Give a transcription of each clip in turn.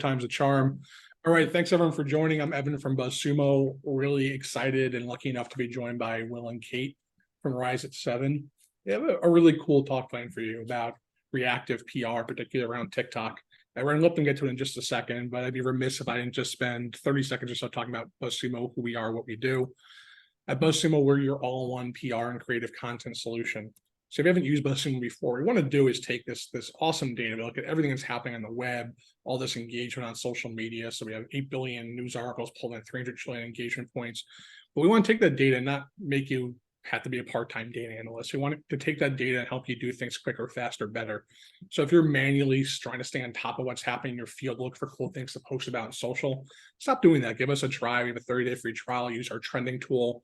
time's a charm. All right, thanks everyone for joining. I'm Evan from BuzzSumo. Really excited and lucky enough to be joined by Will and Kate from Rise at 7. They have a really cool talk planned for you about reactive PR, particularly around TikTok. And we're going to let them get to it in just a second, but I'd be remiss if I didn't just spend 30 seconds or so talking about BuzzSumo, who we are, what we do. At BuzzSumo, we're your all-in-one PR and creative content solution. So if you haven't used BuzzSumo before, what we want to do is take this awesome data, look at everything that's happening on the web, all this engagement on social media. So we have 8 billion news articles pulled in 300 trillion engagement points. But we want to take that data and not make you have to be a part-time data analyst. We want to take that data and help you do things quicker, faster, better. So if you're manually trying to stay on top of what's happening in your field, look for cool things to post about on social, stop doing that. Give us a try. We have a 30-day free trial. Use our trending tool.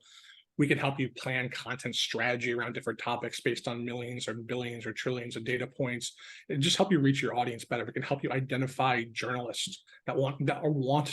We can help you plan content strategy around different topics based on millions or billions or trillions of data points, and just help you reach your audience better. We can help you identify journalists that want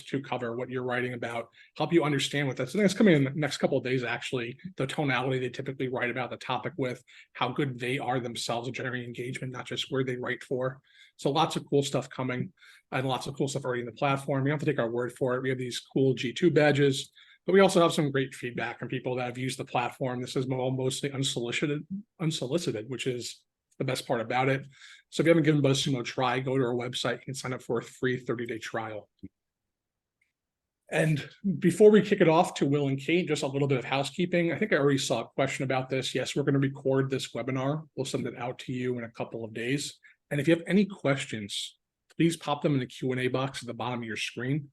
to cover what you're writing about, help you understand what that's coming in the next couple of days, actually, the tonality they typically write about the topic with, how good they are themselves at generating engagement, not just where they write for. So lots of cool stuff coming and lots of cool stuff already in the platform. You don't have to take our word for it. We have these cool G2 badges. But we also have some great feedback from people that have used the platform. This is mostly unsolicited, which is the best part about it. So if you haven't given BuzzSumo a try, go to our website. You can sign up for a free 30-day trial. And before we kick it off to Will and Kate, just a little bit of housekeeping. I think I already saw a question about this. Yes, we're going to record this webinar. We'll send it out to you in a couple of days. And if you have any questions, please pop them in the Q&A box at the bottom of your screen.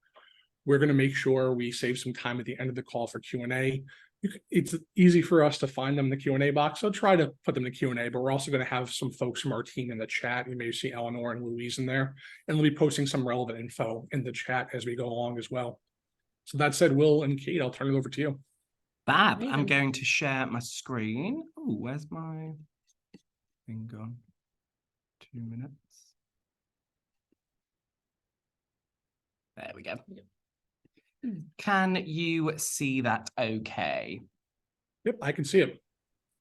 We're going to make sure we save some time at the end of the call for Q&A. It's easy for us to find them in the Q&A box, so try to put them in the Q&A, but we're also going to have some folks from our team in the chat. You may see Eleanor and Louise in there, and we'll be posting some relevant info in the chat as we go along as well. So that said, Will and Kate, I'll turn it over to you. Fab. I'm going to share my screen. Oh, where's my thing gone? 2 minutes. There we go. Can you see that okay? Yep, I can see it.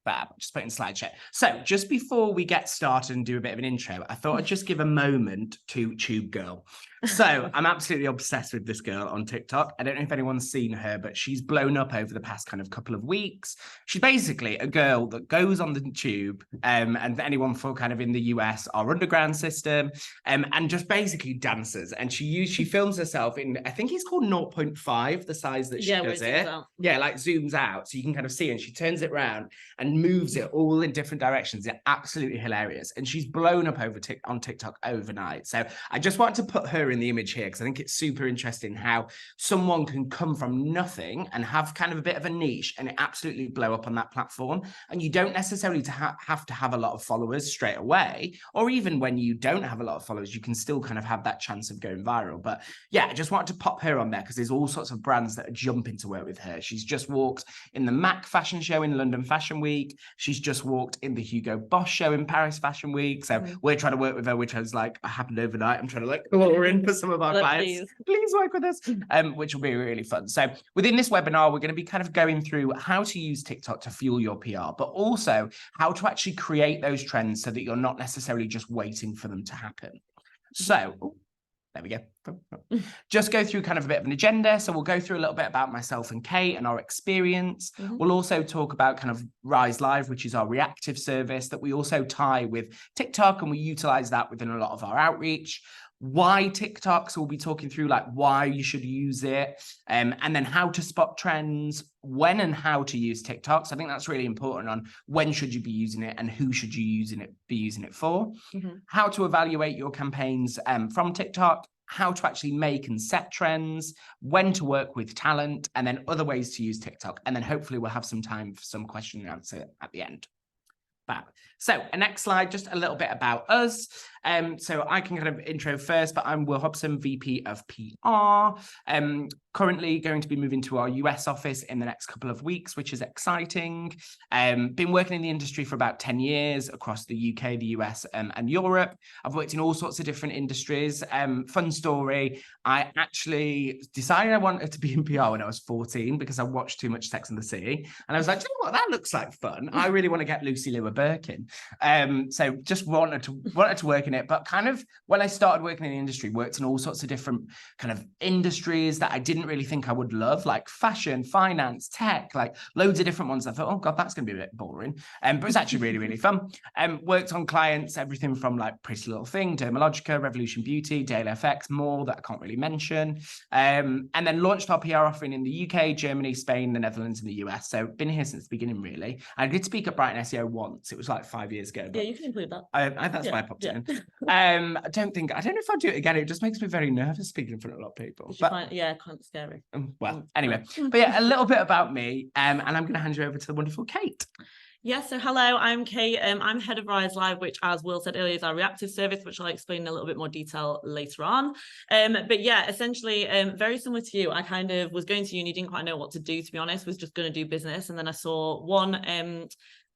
Fab, just put in slideshare. So just before we get started and do a bit of an intro, I thought I'd just give a moment to Tube Girl. So I'm absolutely obsessed with this girl on TikTok. I don't know if anyone's seen her, but she's blown up over the past kind of couple of weeks. She's basically a girl that goes on the tube, and anyone for kind of in the US, our underground system, and just basically dances. And she films herself in, I think it's called 0.5, the size that she does it. Yeah, like zooms out, so you can kind of see, and she turns it around and moves it all in different directions. It's absolutely hilarious. And she's blown up on TikTok overnight. So I just want to put her in the image here because I think it's super interesting how someone can come from nothing and have kind of a bit of a niche and it absolutely blow up on that platform. And you don't necessarily have to have a lot of followers straight away, or even when you don't have a lot of followers, you can still kind of have that chance of going viral. But yeah, I just wanted to pop her on there because there's all sorts of brands that are jumping to work with her. She's just walked in the MAC fashion show in London Fashion Week. She's just walked in the Hugo Boss show in Paris Fashion Week. So we're trying to work with her, which has like happened overnight. I'm trying to like pull her in for some of our clients. Please work with us, which will be really fun. So within this webinar, we're going to be kind of going through how to use TikTok to fuel your PR, but also how to actually create those trends so that you're not necessarily just waiting for them to happen. So there we go. Just go through kind of a bit of an agenda. So we'll go through a little bit about myself and Kate and our experience. We'll also talk about kind of Rise Live, which is our reactive service that we also tie with TikTok, and we utilize that within a lot of our outreach. Why TikTok? So we'll be talking through like why you should use it, and then how to spot trends, when and how to use TikTok. So I think that's really important on when should you be using it and who should you be using it for. How to evaluate your campaigns from TikTok, how to actually make and set trends, when to work with talent, and then other ways to use TikTok. And then hopefully we'll have some time for some question and answer at the end. So next slide, just a little bit about us. So I can kind of intro first, but I'm Will Hobson, VP of PR. Currently going to be moving to our US office in the next couple of weeks, which is exciting. Been working in the industry for about 10 years across the UK, the US, and Europe. I've worked in all sorts of different industries. Fun story, I actually decided I wanted to be in PR when I was 14 because I watched too much Sex and the City. And I was like, you know what, that looks like fun. I really want to get Lucy Liu a Birkin. So just wanted to work in in it, but kind of when I started working in the industry, worked in all sorts of different kind of industries that I didn't really think I would love, like fashion, finance, tech, like loads of different ones. I thought, oh God, that's going to be a bit boring. But it's actually really, really fun. Worked on clients, everything from like Pretty Little Thing, Dermalogica, Revolution Beauty, Daily FX, more that I can't really mention. And then launched our PR offering in the UK, Germany, Spain, the Netherlands, and the US. So been here since the beginning, really. I did speak at Brighton SEO once. It was like 5 years ago. Yeah, you can include that. That's why I popped it in. I don't know if I'll do it again. It just makes me very nervous speaking in front of a lot of people. But kind of scary. Well, anyway, but yeah, a little bit about me, and I'm going to hand you over to the wonderful Kate. Yeah, so hello, I'm Kate. I'm head of Rise Live, which, as Will said earlier, is our reactive service, which I'll explain in a little bit more detail later on. But yeah, essentially, very similar to you. I kind of was going to uni, didn't quite know what to do, to be honest, was just going to do business. And then I saw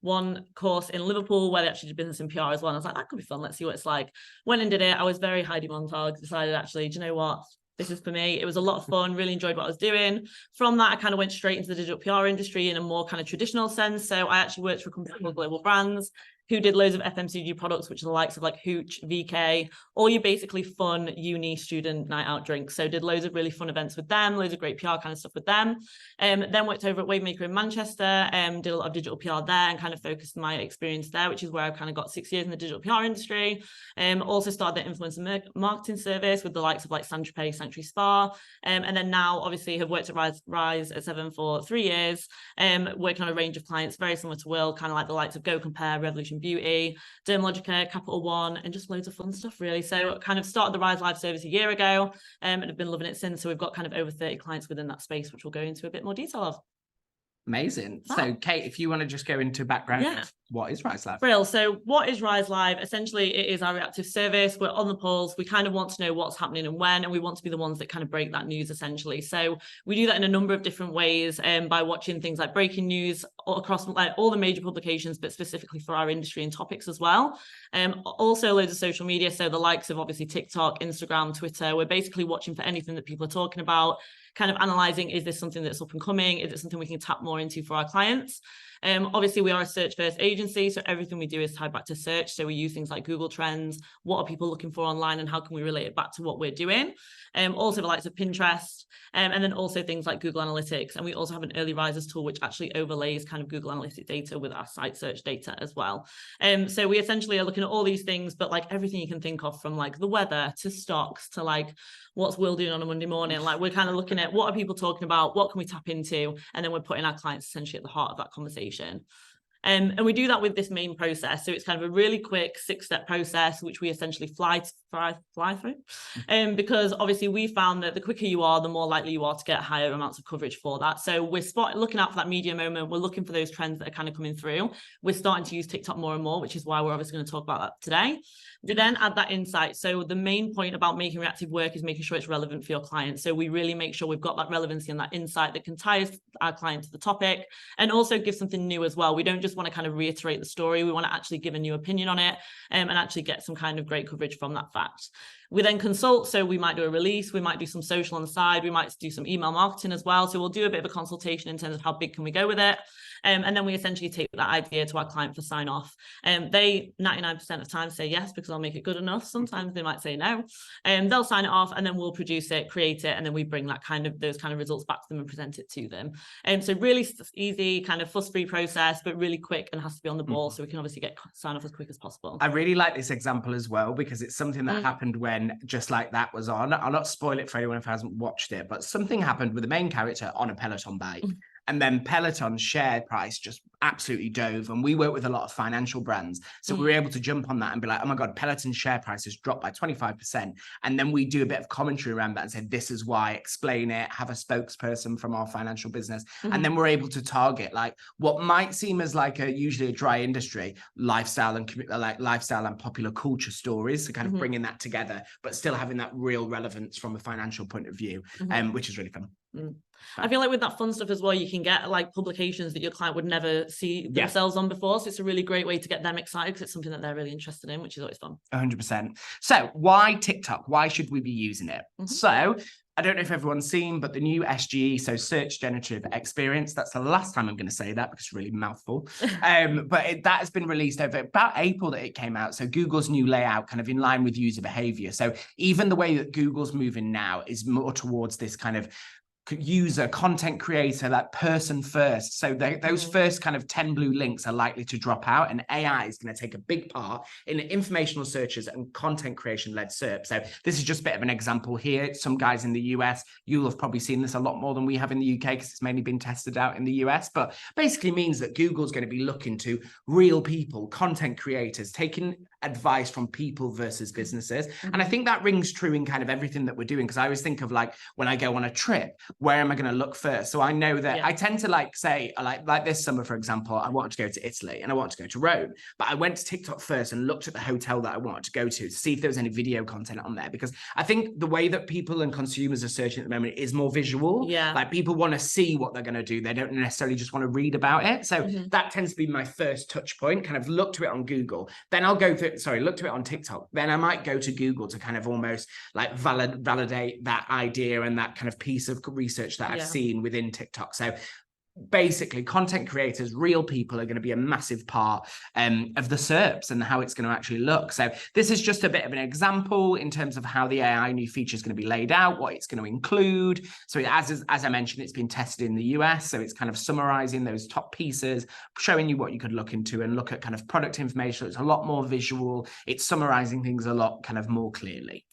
one course in Liverpool where they actually did business and PR as well. And I was like, that could be fun. Let's see what it's like. Went and did it. I was very Heidi Montag, decided actually, do you know what? This is for me. It was a lot of fun, really enjoyed what I was doing. From that, I kind of went straight into the digital PR industry in a more kind of traditional sense. So I actually worked for a company called Global Brands, who did loads of FMCG products, which are the likes of like Hooch, VK, all your basically fun uni student night out drinks. So did loads of really fun events with them, loads of great PR kind of stuff with them. Then worked over at Wavemaker in Manchester, did a lot of digital PR there and kind of focused my experience there, which is where I've kind of got 6 years in the digital PR industry. Also started the influencer marketing service with the likes of like Saint-Tropez, Sanctuary Spa. And then now obviously have worked at Rise at 7 for 3 years, working on a range of clients, very similar to Will, kind of like the likes of Go Compare, Revolution Beauty, Dermalogica, Capital One, and just loads of fun stuff really. So kind of started the Rise Live service a year ago, and have been loving it since. So we've got kind of over 30 clients within that space, which we'll go into a bit more detail of. Amazing. So Kate, if you want to just go into background, what is Rise Live? Brill. So what is Rise Live? Essentially, it is our reactive service. We're on the pulse. We kind of want to know what's happening and when, and we want to be the ones that kind of break that news essentially. So we do that in a number of different ways, by watching things like breaking news across like all the major publications, but specifically for our industry and topics as well. Also loads of social media. So the likes of obviously TikTok, Instagram, Twitter. We're basically watching for anything that people are talking about, kind of analyzing, is this something that's up and coming? Is it something we can tap more into for our clients? Obviously, we are a search first agency, so everything we do is tied back to search. So we use things like Google Trends, what are people looking for online, and how can we relate it back to what we're doing? Also the likes of Pinterest, and then also things like Google Analytics. And we also have an early risers tool, which actually overlays kind of Google Analytics data with our site search data as well. So we essentially are looking at all these things, but like everything you can think of, from like the weather to stocks to like what's Will doing on a Monday morning. Like we're kind of looking at what are people talking about, what can we tap into, and then we're putting our clients essentially at the heart of that conversation. And we do that with this main process. So it's kind of a really quick 6-step process, which we essentially fly through. Because obviously we found that the quicker you are, the more likely you are to get higher amounts of coverage for that. So we're looking out for that media moment. We're looking for those trends that are kind of coming through. We're starting to use TikTok more and more, which is why we're obviously going to talk about that today. We then add that insight. So the main point about making reactive work is making sure it's relevant for your client. So we really make sure we've got that relevancy and that insight that can tie our client to the topic, and also give something new as well. We don't just want to kind of reiterate the story. We want to actually give a new opinion on it, and actually get some kind of great coverage from that fact. We then consult. So we might do a release, we might do some social on the side, we might do some email marketing as well. So we'll do a bit of a consultation in terms of how big can we go with it. And then we essentially take that idea to our client for sign off. They 99% of time say yes, because I'll make it good enough. Sometimes they might say no. They'll sign it off, and then we'll produce it, create it, and then we bring that those kind of results back to them and present it to them. So really easy, kind of fuss-free process, but really quick and has to be on the ball. So we can obviously get sign off as quick as possible. I really like this example as well, because it's something that happened when Just Like That was on. I'll not spoil it for anyone if hasn't watched it, but something happened with the main character on a Peloton bike. And then Peloton's share price just absolutely dove. And we work with a lot of financial brands. So we were able to jump on that and be like, oh my God, Peloton's share price has dropped by 25%. And then we do a bit of commentary around that and say, this is why, explain it, have a spokesperson from our financial business. And then we're able to target like what might seem as like usually a dry industry, lifestyle and popular culture stories. So kind of bringing that together, but still having that real relevance from a financial point of view, which is really fun. I feel like with that fun stuff as well, you can get like publications that your client would never to see themselves on before. So it's a really great way to get them excited because it's something that they're really interested in, which is always fun. 100%. So why TikTok? Why should we be using it? So I don't know if everyone's seen, but the new SGE, so Search Generative Experience, that's the last time I'm going to say that because it's really mouthful. But that has been released over about April that it came out. So Google's new layout kind of in line with user behavior. So even the way that Google's moving now is more towards this kind of user, content creator, like person first. So those first kind of 10 blue links are likely to drop out, and AI is going to take a big part in informational searches and content creation led SERP. So this is just a bit of an example here. Some guys in the US, you'll have probably seen this a lot more than we have in the UK because it's mainly been tested out in the US, but basically means that Google's going to be looking to real people, content creators, taking advice from people versus businesses. And I think that rings true in kind of everything that we're doing, because I always think of like when I go on a trip, where am I going to look first? So I know that I tend to like say, like this summer, for example, I wanted to go to Italy and I wanted to go to Rome, but I went to TikTok first and looked at the hotel that I wanted to go to see if there was any video content on there, because I think the way that people and consumers are searching at the moment is more visual. Like people want to see what they're going to do. They don't necessarily just want to read about it. So that tends to be my first touch point, kind of look to it on Google. Then I'll go through, look to it on TikTok. Then I might go to Google to kind of almost like validate that idea and that kind of piece of research that I've seen within TikTok. So basically content creators, real people, are going to be a massive part of the SERPs and how it's going to actually look. So this is just a bit of an example in terms of how the AI new feature is going to be laid out, what it's going to include. So as I mentioned, it's been tested in the US. So it's kind of summarizing those top pieces, showing you what you could look into and look at kind of product information. It's a lot more visual. It's summarizing things a lot kind of more clearly.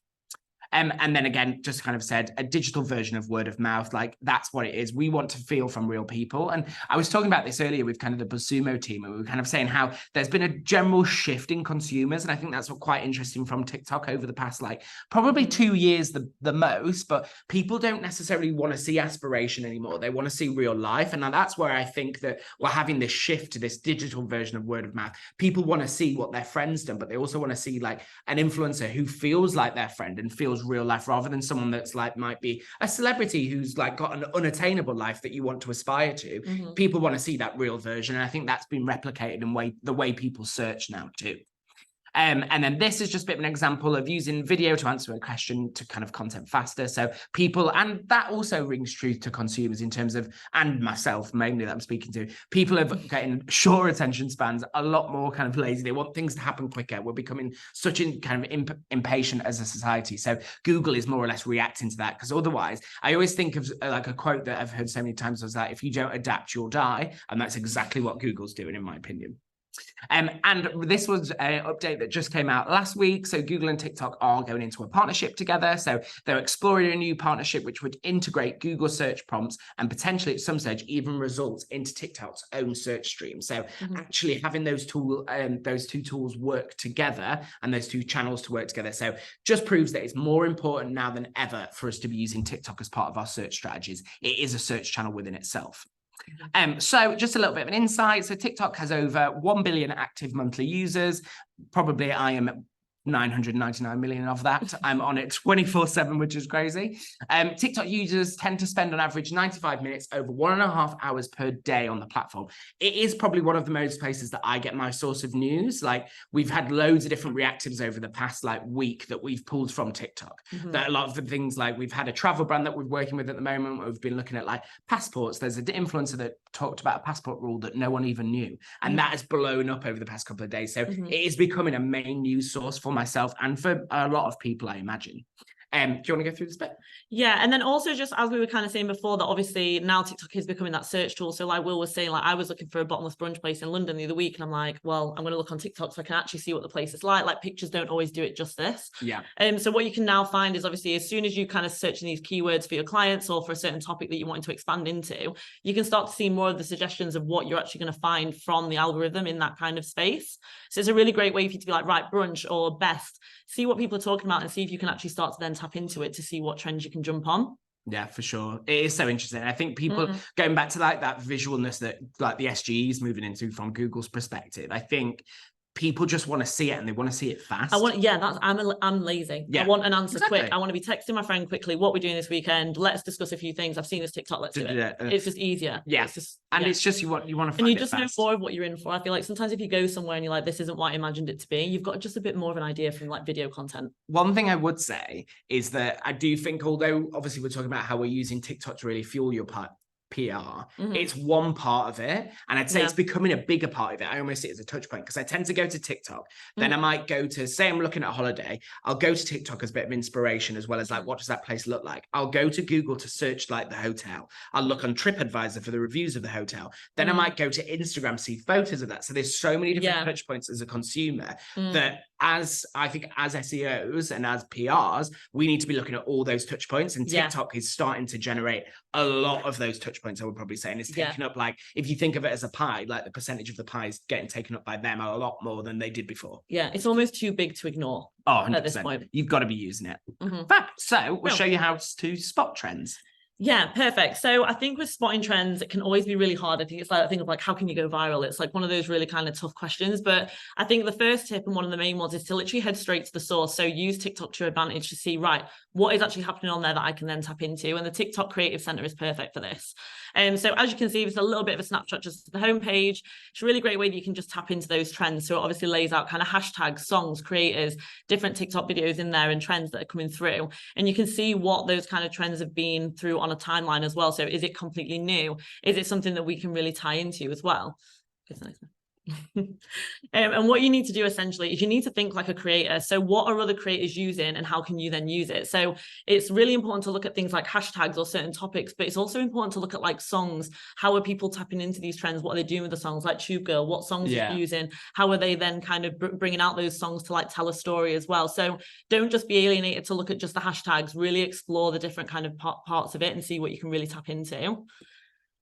And then again, just kind of said a digital version of word of mouth, like that's what it is. We want to feel from real people. And I was talking about this earlier with kind of the BuzzSumo team, and we were kind of saying how there's been a general shift in consumers. And I think that's what quite interesting from TikTok over the past, like probably 2 years, the most, but people don't necessarily want to see aspiration anymore. They want to see real life. And now that's where I think that we're having this shift to this digital version of word of mouth. People want to see what their friend's done, but they also want to see like an influencer who feels like their friend and feels real life, rather than someone that's like might be a celebrity who's like got an unattainable life that you want to aspire to. People want to see that real version, and I think that's been replicated in the way people search now too. And then this is just a bit of an example of using video to answer a question to kind of content faster. So people, and that also rings true to consumers in terms of, and myself mainly that I'm speaking to, people are getting short attention spans, a lot more kind of lazy. They want things to happen quicker. We're becoming such a kind of impatient as a society. So Google is more or less reacting to that, because otherwise I always think of like a quote that I've heard so many times was that if you don't adapt, you'll die. And that's exactly what Google's doing, in my opinion. And this was an update that just came out last week. So Google and TikTok are going into a partnership together. So they're exploring a new partnership which would integrate Google search prompts and potentially at some stage even result into TikTok's own search stream. So actually having those two tools work together and those two channels to work together. So just proves that it's more important now than ever for us to be using TikTok as part of our search strategies. It is a search channel within itself. So just a little bit of an insight. So TikTok has over 1 billion active monthly users. Probably I am 999 million of that. I'm on it 24/7, which is crazy. TikTok users tend to spend on average 95 minutes over 1.5 hours per day on the platform. It is probably one of the most places that I get my source of news. Like we've had loads of different reactives over the past like week that we've pulled from TikTok. That a lot of the things, like we've had a travel brand that we're working with at the moment where we've been looking at like passports. There's an influencer that talked about a passport rule that no one even knew, and that has blown up over the past couple of days. So it is becoming a main news source for myself and for a lot of people, I imagine. Do you want to go through this bit? Yeah, and then also just as we were kind of saying before, that obviously now TikTok is becoming that search tool. So like Will was saying, like I was looking for a bottomless brunch place in London the other week, and I'm like, well, I'm going to look on TikTok so I can actually see what the place is like. Like pictures don't always do it justice. Yeah. So what you can now find is obviously as soon as you kind of searching these keywords for your clients or for a certain topic that you want to expand into, you can start to see more of the suggestions of what you're actually going to find from the algorithm in that kind of space. So it's a really great way for you to be like, right, brunch or best, see what people are talking about and see if you can actually start to then tap into it to see what trends you can jump on. Yeah, for sure. It is so interesting. I think people going back to like that visualness that like the SGE is moving into from Google's perspective, I think people just want to see it and they want to see it fast. I'm lazy. Yeah, I want an answer exactly. quick. I want to be texting my friend quickly, what we're doing this weekend. Let's discuss a few things. I've seen this TikTok, let's do it. It's just easier. Yeah. It's just, it's just you want to find and you it just fast. know more of what you're in for. I feel like sometimes if you go somewhere and you're like, this isn't what I imagined it to be, you've got just a bit more of an idea from like video content. One thing I would say is that I do think, although obviously we're talking about how we're using TikTok to really fuel your PR, it's one part of it, and I'd say it's becoming a bigger part of it. I almost see it as a touch point, because I tend to go to TikTok, then I might go to, say I'm looking at a holiday, I'll go to TikTok as a bit of inspiration, as well as like, what does that place look like? I'll go to Google to search like the hotel, I'll look on TripAdvisor for the reviews of the hotel, then I might go to Instagram, see photos of that. So there's so many different touch points as a consumer that, as I think as SEOs and as PRs, we need to be looking at all those touch points, and TikTok is starting to generate a lot of those touch points, I would probably say, and it's taken up, like, if you think of it as a pie, like the percentage of the pie is getting taken up by them a lot more than they did before. Yeah, it's almost too big to ignore. 100%. At this point. You've got to be using it. Fab. So we'll show you how to spot trends. Yeah, perfect. So I think with spotting trends, it can always be really hard. I think it's like, I think of like, how can you go viral? It's like one of those really kind of tough questions. But I think the first tip, and one of the main ones, is to literally head straight to the source. So use TikTok to your advantage to see, right, what is actually happening on there that I can then tap into. And the TikTok Creative Center is perfect for this. So as you can see, it's a little bit of a snapshot just to the homepage. It's a really great way that you can just tap into those trends. So it obviously lays out kind of hashtags, songs, creators, different TikTok videos in there, and trends that are coming through. And you can see what those kind of trends have been through on a timeline as well. So is it completely new? Is it something that we can really tie into as well? And what you need to do essentially is you need to think like a creator. So what are other creators using, and how can you then use it? So it's really important to look at things like hashtags or certain topics, but it's also important to look at like songs. How are people tapping into these trends? What are they doing with the songs? Like Tube Girl, what songs are you using? How are they then kind of bringing out those songs to like tell a story as well? So don't just be alienated to look at just the hashtags, really explore the different kind of parts of it and see what you can really tap into.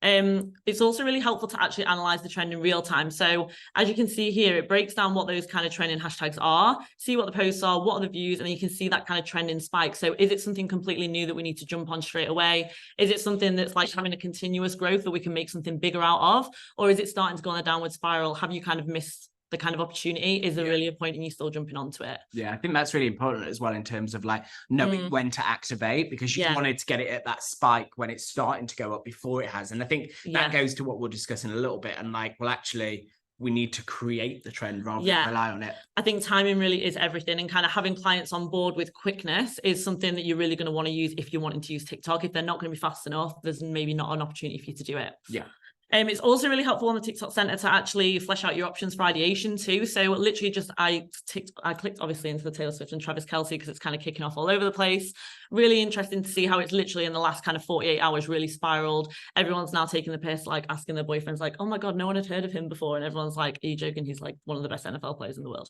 It's also really helpful to actually analyze the trend in real time. So as you can see here, it breaks down what those kind of trending hashtags are, see what the posts are, what are the views, and you can see that kind of trending spike. So is it something completely new that we need to jump on straight away? Is it something that's like having a continuous growth that we can make something bigger out of? Or is it starting to go on a downward spiral? Have you kind of missed the kind of opportunity? Is there really a point in you still jumping onto it? Yeah, I think that's really important as well, in terms of like knowing when to activate, because you wanted to get it at that spike when it's starting to go up before it has. And I think that goes to what we'll discuss in a little bit, and like, well, actually we need to create the trend rather than rely on it. I think timing really is everything, and kind of having clients on board with quickness is something that you're really going to want to use if you're wanting to use TikTok. If they're not going to be fast enough, there's maybe not an opportunity for you to do it. Yeah. It's also really helpful on the TikTok Center to actually flesh out your options for ideation too. So literally just, I clicked obviously into the Taylor Swift and Travis Kelce because it's kind of kicking off all over the place. Really interesting to see how it's literally in the last kind of 48 hours really spiraled. Everyone's now taking the piss, like asking their boyfriends like, oh my God, no one had heard of him before. And everyone's like, are you joking? He's like one of the best NFL players in the world.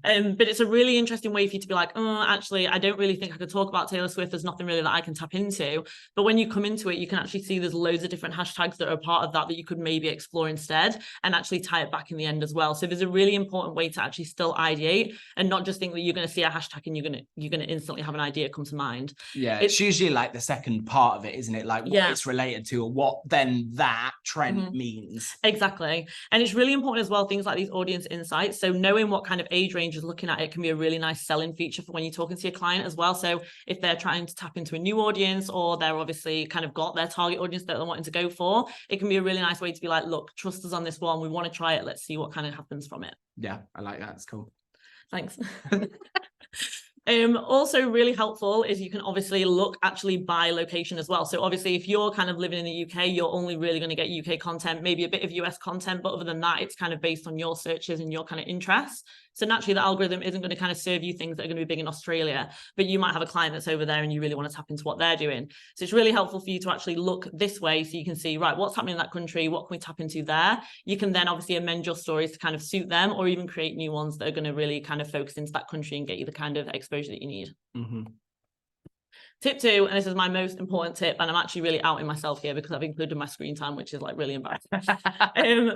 But it's a really interesting way for you to be like, oh, actually, I don't really think I could talk about Taylor Swift. There's nothing really that I can tap into. But when you come into it, you can actually see there's loads of different hashtags that are a part of that you could maybe explore instead, and actually tie it back in the end as well. So there's a really important way to actually still ideate and not just think that you're going to see a hashtag and you're going to instantly have an idea come to mind. Yeah, it's usually like the second part of it, isn't it? Like what it's related to, or what then that trend means. Exactly. And it's really important as well, things like these audience insights. So knowing what kind of age range is looking at it can be a really nice selling feature for when you're talking to your client as well. So if they're trying to tap into a new audience, or they're obviously kind of got their target audience that they're wanting to go for, it can be a really nice way to be like, look, trust us on this one. We want to try it. Let's see what kind of happens from it. Yeah, I like that. It's cool. Thanks. Also really helpful is you can obviously look actually by location as well. So obviously if you're kind of living in the UK, you're only really going to get UK content, maybe a bit of US content, but other than that, it's kind of based on your searches and your kind of interests. So naturally the algorithm isn't going to kind of serve you things that are going to be big in Australia, but you might have a client that's over there and you really want to tap into what they're doing. So it's really helpful for you to actually look this way so you can see, right, what's happening in that country? What can we tap into there? You can then obviously amend your stories to kind of suit them, or even create new ones that are going to really kind of focus into that country and get you the kind of exposure that you need. Tip 2, and this is my most important tip, and I'm actually really outing myself here because I've included my screen time, which is like really embarrassing.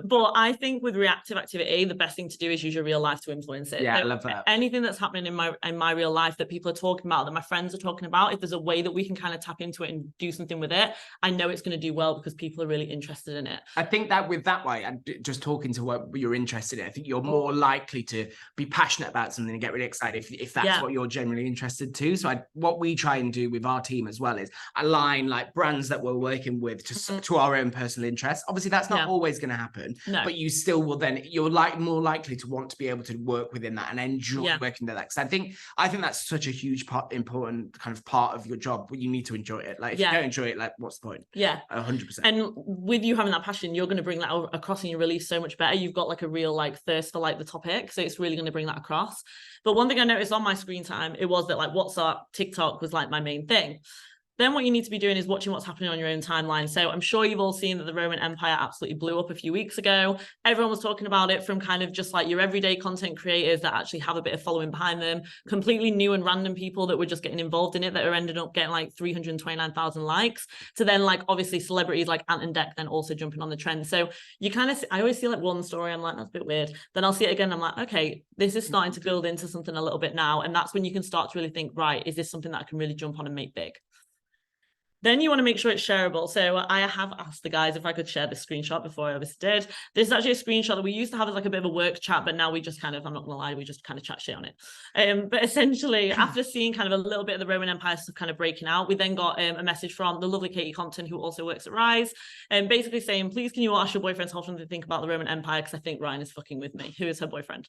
But I think with reactive activity, the best thing to do is use your real life to influence it. Yeah, So I love that. anything that's happening in my real life that people are talking about, that my friends are talking about, if there's a way that we can kind of tap into it and do something with it, I know it's going to do well because people are really interested in it. I think that with that way, and just talking to what you're interested in, I think you're more likely to be passionate about something and get really excited if that's what you're generally interested to. So what we try and do with our team as well is align like brands that we're working with to our own personal interests. Obviously, that's not always going to happen, but you still will then, you're more likely to want to be able to work within that and enjoy working there. Because I think that's such a huge important kind of part of your job. You need to enjoy it. Like if you don't enjoy it, like what's the point? Yeah, 100%. And with you having that passion, you're going to bring that across in your release so much better. You've got like a real like thirst for like the topic, so it's really going to bring that across. But one thing I noticed on my screen time, it was that like WhatsApp, TikTok was like my main thing. Then what you need to be doing is watching what's happening on your own timeline. So I'm sure you've all seen that the Roman Empire absolutely blew up a few weeks ago. Everyone was talking about it, from kind of just like your everyday content creators that actually have a bit of following behind them, completely new and random people that were just getting involved in it that are ended up getting like 329,000 likes, to then like obviously celebrities like Ant and Dec then also jumping on the trend. So you kind of, I always see like one story, I'm like, that's a bit weird. Then I'll see it again, I'm like, okay, this is starting to build into something a little bit now. And that's when you can start to really think, right, is this something that I can really jump on and make big? Then you want to make sure it's shareable. So I have asked the guys if I could share this screenshot before I obviously did. This is actually a screenshot that we used to have as like a bit of a work chat, but now we just kind of, I'm not going to lie, we just kind of chat shit on it. But essentially, after seeing kind of a little bit of the Roman Empire stuff kind of breaking out, we then got a message from the lovely Katie Compton, who also works at Rise, and basically saying, please can you all ask your boyfriends how often they think about the Roman Empire, because I think Ryan is fucking with me, who is her boyfriend.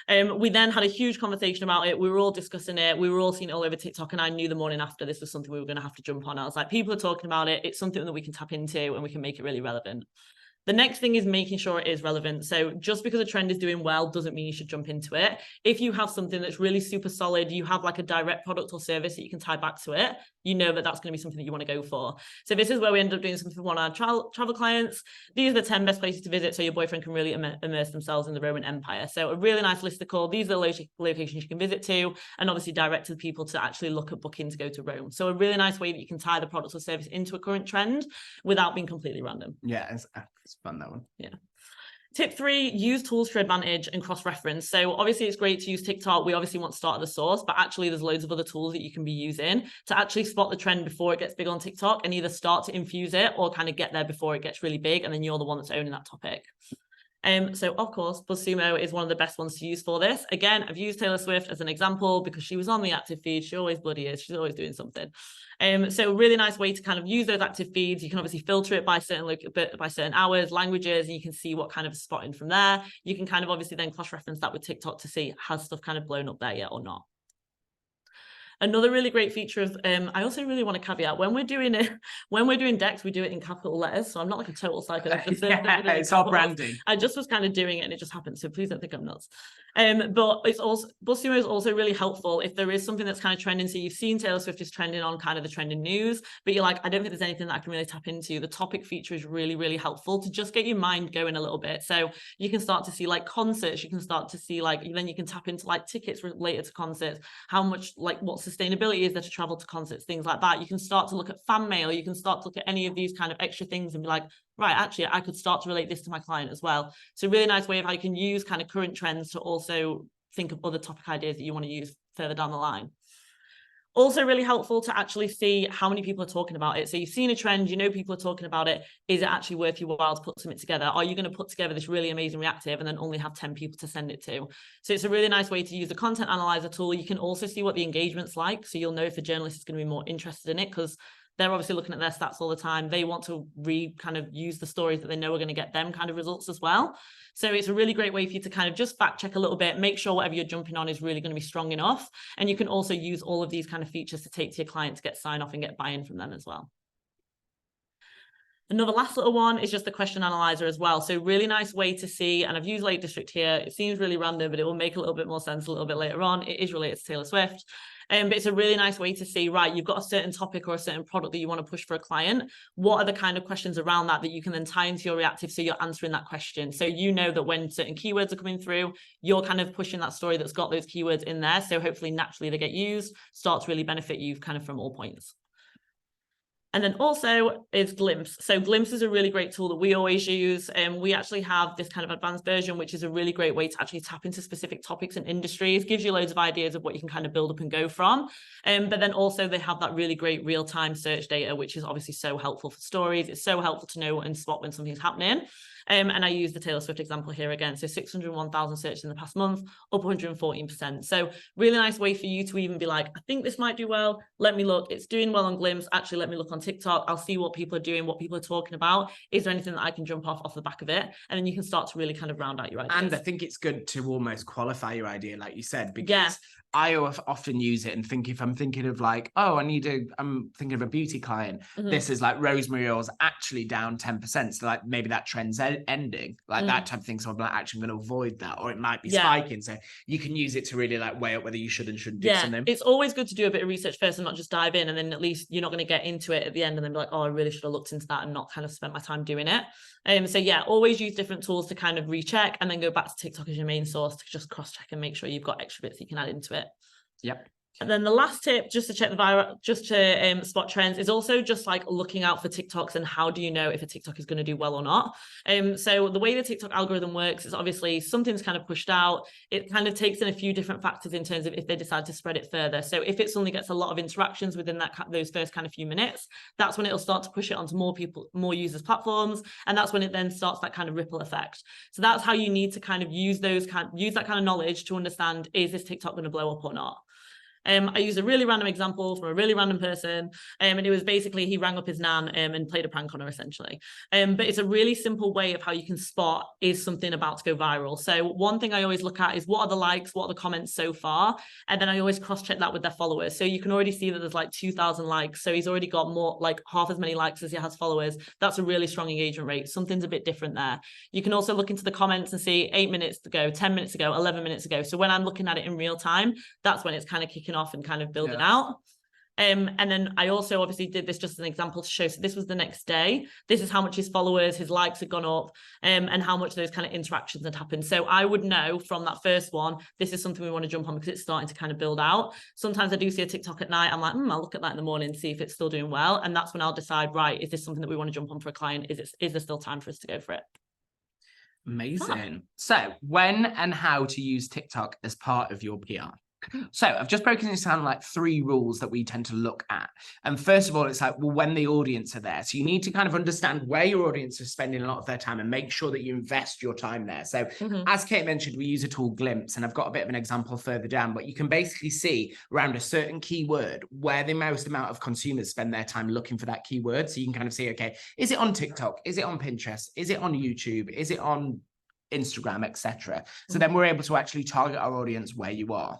We then had a huge conversation about it. We were all discussing it. We were all seeing it all over TikTok. And I knew the morning after this was something we were going to have to jump on. I was like, people are talking about it. It's something that we can tap into and we can make it really relevant. The next thing is making sure it is relevant. So just because a trend is doing well doesn't mean you should jump into it. If you have something that's really super solid, you have like a direct product or service that you can tie back to it, you know that that's going to be something that you want to go for. So this is where we end up doing something for one of our travel clients. These are the 10 best places to visit so your boyfriend can really immerse themselves in the Roman Empire. So a really nice listicle. These are the locations you can visit to, and obviously directed people to actually look at booking to go to Rome. So a really nice way that you can tie the product or service into a current trend without being completely random. Yeah, it's fun, that one. Yeah. Tip 3, use tools to your advantage and cross-reference. So obviously it's great to use TikTok. We obviously want to start at the source, but actually there's loads of other tools that you can be using to actually spot the trend before it gets big on TikTok and either start to infuse it or kind of get there before it gets really big, and then you're the one that's owning that topic. So of course, BuzzSumo is one of the best ones to use for this. Again, I've used Taylor Swift as an example because she was on the active feed. She always bloody is. She's always doing something. So a really nice way to kind of use those active feeds. You can obviously filter it by certain hours, languages, and you can see what kind of spotting from there. You can kind of obviously then cross-reference that with TikTok to see has stuff kind of blown up there yet or not. Another really great feature of, I also really want to caveat, when we're doing decks, we do it in capital letters. So I'm not like a total psycho. It's all branding. I just was kind of doing it and it just happened. So please don't think I'm nuts. But it's also, BuzzSumo is also really helpful if there is something that's kind of trending. So you've seen Taylor Swift is trending on kind of the trending news, but you're like, I don't think there's anything that I can really tap into. The topic feature is really, really helpful to just get your mind going a little bit. So you can start to see like concerts, you can start to see like, then you can tap into like tickets related to concerts, how much, like what sustainability is there to travel to concerts, things like that. You can start to look at fan mail, you can start to look at any of these kind of extra things and be like, right, actually, I could start to relate this to my client as well. So a really nice way of how you can use kind of current trends to also think of other topic ideas that you want to use further down the line. Also really helpful to actually see how many people are talking about it. So you've seen a trend, you know people are talking about it. Is it actually worth your while to put something together? Are you going to put together this really amazing reactive and then only have 10 people to send it to? So it's a really nice way to use the content analyzer tool. You can also see what the engagement's like. So you'll know if the journalist is going to be more interested in it, because they're obviously looking at their stats all the time. They want to kind of use the stories that they know are going to get them kind of results as well. So it's a really great way for you to kind of just fact check a little bit, make sure whatever you're jumping on is really going to be strong enough. And you can also use all of these kind of features to take to your client to get sign off and get buy-in from them as well. Another last little one is just the question analyzer as well. So really nice way to see, and I've used Lake District here. It seems really random, but it will make a little bit more sense a little bit later on. It is related to Taylor Swift. But it's a really nice way to see, right, you've got a certain topic or a certain product that you want to push for a client. What are the kind of questions around that you can then tie into your reactive so you're answering that question? So you know that when certain keywords are coming through, you're kind of pushing that story that's got those keywords in there. So hopefully naturally they get used, start to really benefit you kind of from all points. And then also is Glimpse. So Glimpse is a really great tool that we always use. And we actually have this kind of advanced version, which is a really great way to actually tap into specific topics and industries, gives you loads of ideas of what you can kind of build up and go from. But then also they have that really great real-time search data, which is obviously so helpful for stories. It's so helpful to know and spot when something's happening. And I use the Taylor Swift example here again. So 601,000 searches in the past month, up 114%. So really nice way for you to even be like, I think this might do well. Let me look. It's doing well on Glimpse. Actually, let me look on TikTok. I'll see what people are doing, what people are talking about. Is there anything that I can jump off the back of it? And then you can start to really kind of round out your ideas. And I think it's good to almost qualify your idea, like you said, because I often use it and think if I'm thinking of like, oh, I'm thinking of a beauty client. This is like rosemary oil's actually down 10%. So like maybe that trend's ending, like that type of thing. So I'm like, actually, I'm going to avoid that, or it might be spiking. So you can use it to really like weigh up whether you should and shouldn't do something. It's always good to do a bit of research first and not just dive in. And then at least you're not going to get into it at the end and then be like, oh, I really should have looked into that and not kind of spent my time doing it. So yeah, always use different tools to kind of recheck and then go back to TikTok as your main source to just cross-check and make sure you've got extra bits you can add into it. Yep. And then the last tip, just to check the viral, just to spot trends, is also just like looking out for TikToks and how do you know if a TikTok is going to do well or not. So the way the TikTok algorithm works is obviously something's kind of pushed out. It kind of takes in a few different factors in terms of if they decide to spread it further. So if it suddenly gets a lot of interactions within those first kind of few minutes, that's when it'll start to push it onto more people, more users' platforms, and that's when it then starts that kind of ripple effect. So that's how you need to kind of use that kind of knowledge to understand, is this TikTok going to blow up or not? I used a really random example from a really random person, and it was basically he rang up his nan and played a prank on her essentially. But it's a really simple way of how you can spot, is something about to go viral? So one thing I always look at is what are the likes, what are the comments so far, and then I always cross-check that with their followers. So you can already see that there's like 2,000 likes, so he's already got more, like half as many likes as he has followers. That's a really strong engagement rate. Something's a bit different there. You can also look into the comments and see 8 minutes ago, 10 minutes ago, 11 minutes ago. So when I'm looking at it in real time, that's when it's kind of kicking off and kind of building out. And then I also obviously did this just as an example to show, so this was the next day, this is how much his followers, his likes had gone up, and how much those kind of interactions had happened. So I would know from that first one, this is something we want to jump on because it's starting to kind of build out. Sometimes I do see a TikTok at night, I'm like, I'll look at that in the morning and see if it's still doing well, and that's when I'll decide, right, is this something that we want to jump on for a client? Is there still time for us to go for it? Amazing. So when and how to use TikTok as part of your PR. So I've just broken this down like 3 rules that we tend to look at. And first of all, it's like, well, when the audience are there. So you need to kind of understand where your audience is spending a lot of their time and make sure that you invest your time there. So as Kate mentioned, we use a tool Glimpse, and I've got a bit of an example further down, but you can basically see around a certain keyword where the most amount of consumers spend their time looking for that keyword. So you can kind of see, okay, is it on TikTok? Is it on Pinterest? Is it on YouTube? Is it on Instagram, etc.? So then we're able to actually target our audience where you are.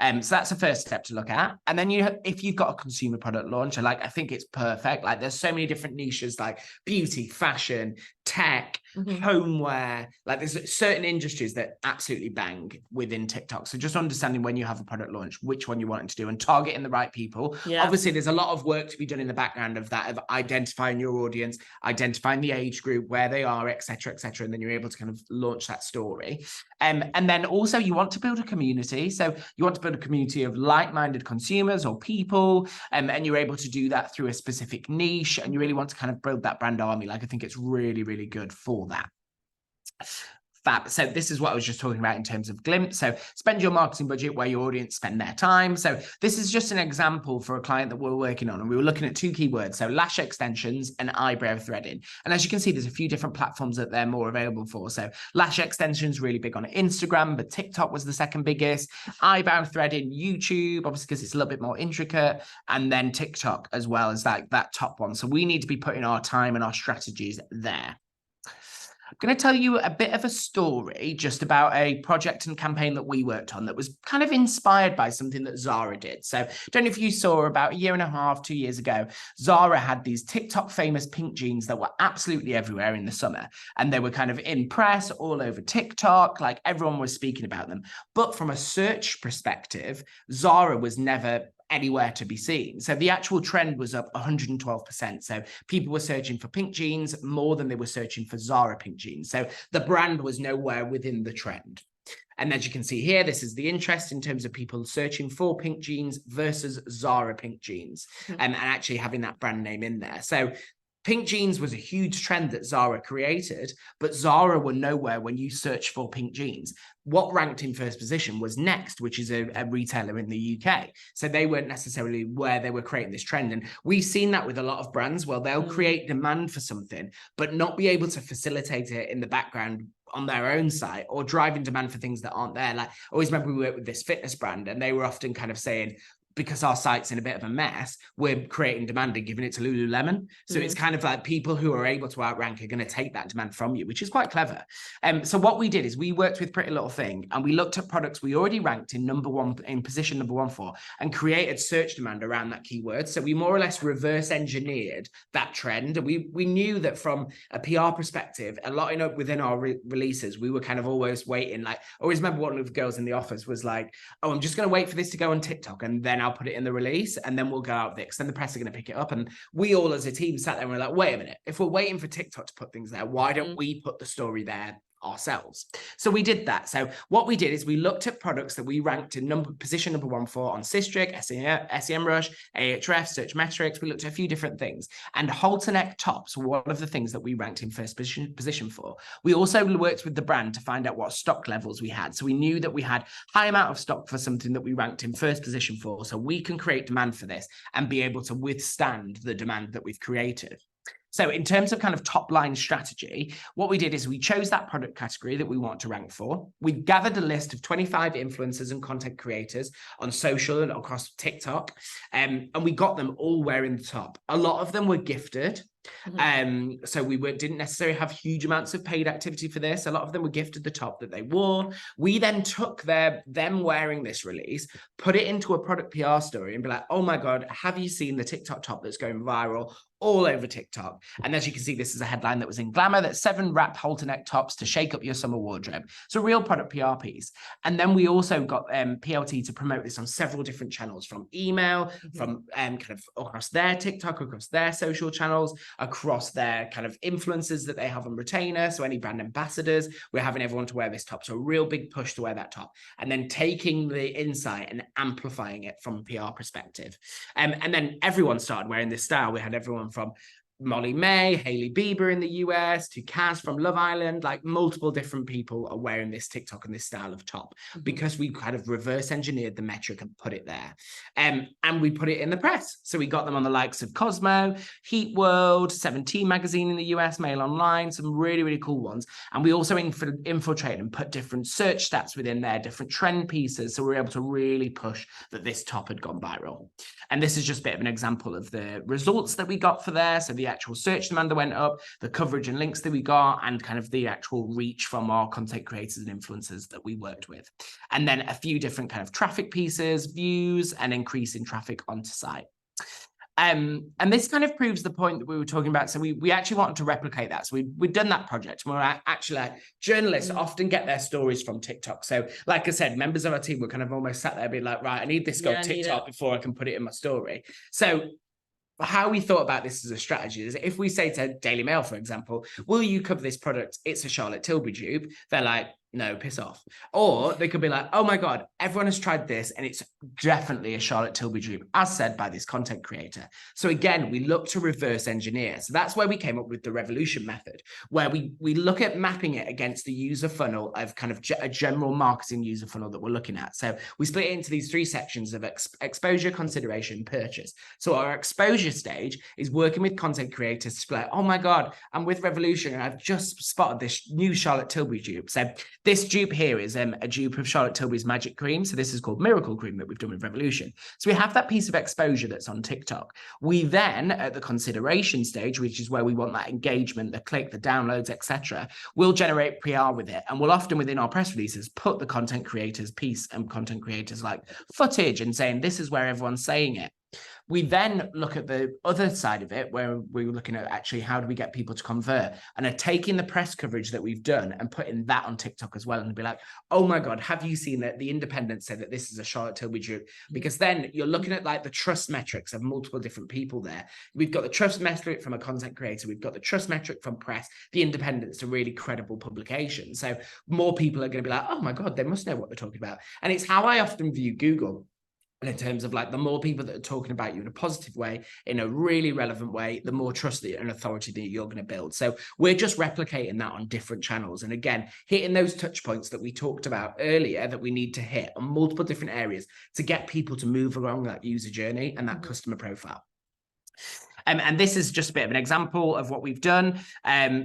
So that's the first step to look at. And then if you've got a consumer product launch, I think it's perfect. Like there's so many different niches like beauty, fashion, tech, homeware. Like there's certain industries that absolutely bang within TikTok. So just understanding when you have a product launch, which one you're wanting to do and targeting the right people. Obviously, there's a lot of work to be done in the background of that, of identifying your audience, identifying the age group, where they are, etc., etc. And then you're able to kind of launch that story. And then also you want to build a community. So you want to build a community of like-minded consumers or people, and you're able to do that through a specific niche, and you really want to kind of build that brand army. Like I think it's really, really good for that. Fab. So this is what I was just talking about in terms of Glimpse. So spend your marketing budget where your audience spend their time. So this is just an example for a client that we're working on, and we were looking at 2 keywords, so lash extensions and eyebrow threading. And as you can see, there's a few different platforms that they're more available for. So lash extensions really big on Instagram, but TikTok was the second biggest. Eyebrow threading, YouTube, obviously because it's a little bit more intricate, and then TikTok as well as like that top one. So we need to be putting our time and our strategies there. I'm going to tell you a bit of a story just about a project and campaign that we worked on that was kind of inspired by something that Zara did. So I don't know if you saw, about 1.5 years, 2 years ago, Zara had these TikTok famous pink jeans that were absolutely everywhere in the summer. And they were kind of in press all over TikTok, like everyone was speaking about them. But from a search perspective, Zara was never anywhere to be seen. So the actual trend was up 112%. So people were searching for pink jeans more than they were searching for Zara pink jeans. So the brand was nowhere within the trend. And as you can see here, this is the interest in terms of people searching for pink jeans versus Zara pink jeans, and actually having that brand name in there. So pink jeans was a huge trend that Zara created, but Zara were nowhere when you search for pink jeans. What ranked in first position was Next, which is a retailer in the UK. So they weren't necessarily where they were creating this trend. And we've seen that with a lot of brands. Well, they'll create demand for something, but not be able to facilitate it in the background on their own site, or driving demand for things that aren't there. Like, I always remember we worked with this fitness brand, and they were often kind of saying, because our site's in a bit of a mess, we're creating demand and giving it to Lululemon. So it's kind of like people who are able to outrank are going to take that demand from you, which is quite clever. So what we did is we worked with Pretty Little Thing, and we looked at products we already ranked in position number one for, and created search demand around that keyword. So we more or less reverse engineered that trend. And we knew that from a PR perspective, a lot within our releases, we were kind of always waiting. Like, I always remember one of the girls in the office was like, oh, I'm just going to wait for this to go on TikTok, and then I'll put it in the release, and then we'll go out with it, because then the press are going to pick it up. And we all as a team sat there and we're like, wait a minute, if we're waiting for TikTok to put things there, why don't we put the story there ourselves? So we did that. So what we did is we looked at products that we ranked in position number one for on Systrix, SEMrush, Ahrefs, Searchmetrics. We looked at a few different things, and halter neck tops were one of the things that we ranked in first position for. We also worked with the brand to find out what stock levels we had. So we knew that we had high amount of stock for something that we ranked in first position for, so we can create demand for this and be able to withstand the demand that we've created. So in terms of kind of top line strategy, what we did is we chose that product category that we want to rank for. We gathered a list of 25 influencers and content creators on social and across TikTok, and we got them all wearing the top. A lot of them were gifted. So we didn't necessarily have huge amounts of paid activity for this. A lot of them were gifted the top that they wore. We then took them wearing this release, put it into a product PR story, and be like, oh my God, have you seen the TikTok top that's going viral all over TikTok? And as you can see, this is a headline that was in Glamour, that 7 wrapped halter neck tops to shake up your summer wardrobe. So a real product PR piece. And then we also got PLT to promote this on several different channels, from email, from kind of across their TikTok, across their social channels, across their kind of influencers that they have on retainer. So any brand ambassadors, we're having everyone to wear this top. So a real big push to wear that top, and then taking the insight and amplifying it from a PR perspective. And then everyone started wearing this style. We had everyone from Molly May, Hailey Bieber in the US, to Kaz from Love Island. Like, multiple different people are wearing this TikTok and this style of top, because we kind of reverse engineered the metric and put it there. And we put it in the press. So we got them on the likes of Cosmo, Heat World, 17 magazine in the US, Mail Online, some really, really cool ones. And we also infiltrate and put different search stats within there, different trend pieces. So we were able to really push that this top had gone viral. And this is just a bit of an example of the results that we got for there. So the actual search demand that went up, the coverage and links that we got, and kind of the actual reach from our content creators and influencers that we worked with. And then a few different kind of traffic pieces, views, and increase in traffic onto site. And this kind of proves the point that we were talking about. So we actually wanted to replicate that. So we'd done that project. We're actually, like, journalists often get their stories from TikTok. So like I said, members of our team were kind of almost sat there being like, right, I need this to go to TikTok before I can put it in my story. So how we thought about this as a strategy is, if we say to Daily Mail, for example, will you cover this product? It's a Charlotte Tilbury dupe. They're like, no, piss off. Or they could be like, oh my God, everyone has tried this and it's definitely a Charlotte Tilbury dupe, as said by this content creator. So again, we look to reverse engineer. So that's where we came up with the Revolution method, where we look at mapping it against the user funnel of kind of a general marketing user funnel that we're looking at. So we split it into these 3 sections of exposure, consideration, purchase. So our exposure stage is working with content creators to be like, oh my God, I'm with Revolution and I've just spotted this new Charlotte Tilbury dupe. So this dupe here is a dupe of Charlotte Tilbury's Magic Cream. So this is called Miracle Cream that we've done with Revolution. So we have that piece of exposure that's on TikTok. We then, at the consideration stage, which is where we want that engagement, the click, the downloads, etc., we'll generate PR with it. And we'll often within our press releases put the content creators piece and content creators like footage and saying, this is where everyone's saying it. We then look at the other side of it, where we're looking at actually how do we get people to convert, and are taking the press coverage that we've done and putting that on TikTok as well, and be like, oh my God, have you seen that the Independent said that this is a Charlotte Tilbury Drew? Because then you're looking at like the trust metrics of multiple different people there. We've got the trust metric from a content creator. We've got the trust metric from press. The Independent's a really credible publication. So more people are going to be like, oh my God, they must know what they're talking about. And it's how I often view Google. And in terms of like the more people that are talking about you in a positive way, in a really relevant way, the more trust and authority that you're going to build. So we're just replicating that on different channels. And again, hitting those touch points that we talked about earlier that we need to hit on multiple different areas to get people to move along that user journey and that customer profile. And this is just a bit of an example of what we've done.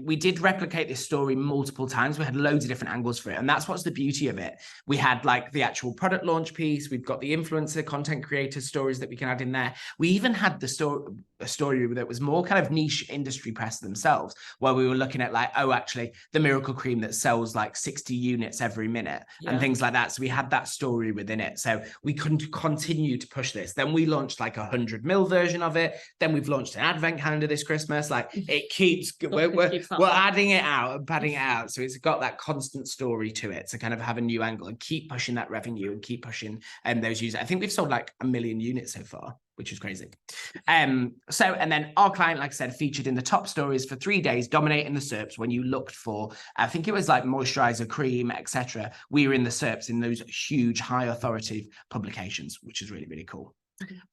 We did replicate this story multiple times. We had loads of different angles for it. And that's what's the beauty of it. We had like the actual product launch piece. We've got the influencer content creator stories that we can add in there. We even had a story that was more kind of niche industry press themselves, where we were looking at like, oh, actually the miracle cream that sells like 60 units every minute and things like that. So we had that story within it. So we couldn't continue to push this. Then we launched like 100 ml version of it. Then we've launched an advent calendar this Christmas. Like it keeps, we're adding it out and padding it out. So it's got that constant story to it to kind of have a new angle and keep pushing that revenue and keep pushing those users. I think we've sold like 1 million units so far, which is crazy. And then our client, like I said, featured in the top stories for 3 days, dominating the SERPs. When you looked for, I think it was like moisturizer, cream, etc. We were in the SERPs in those huge, high authoritative publications, which is really, really cool.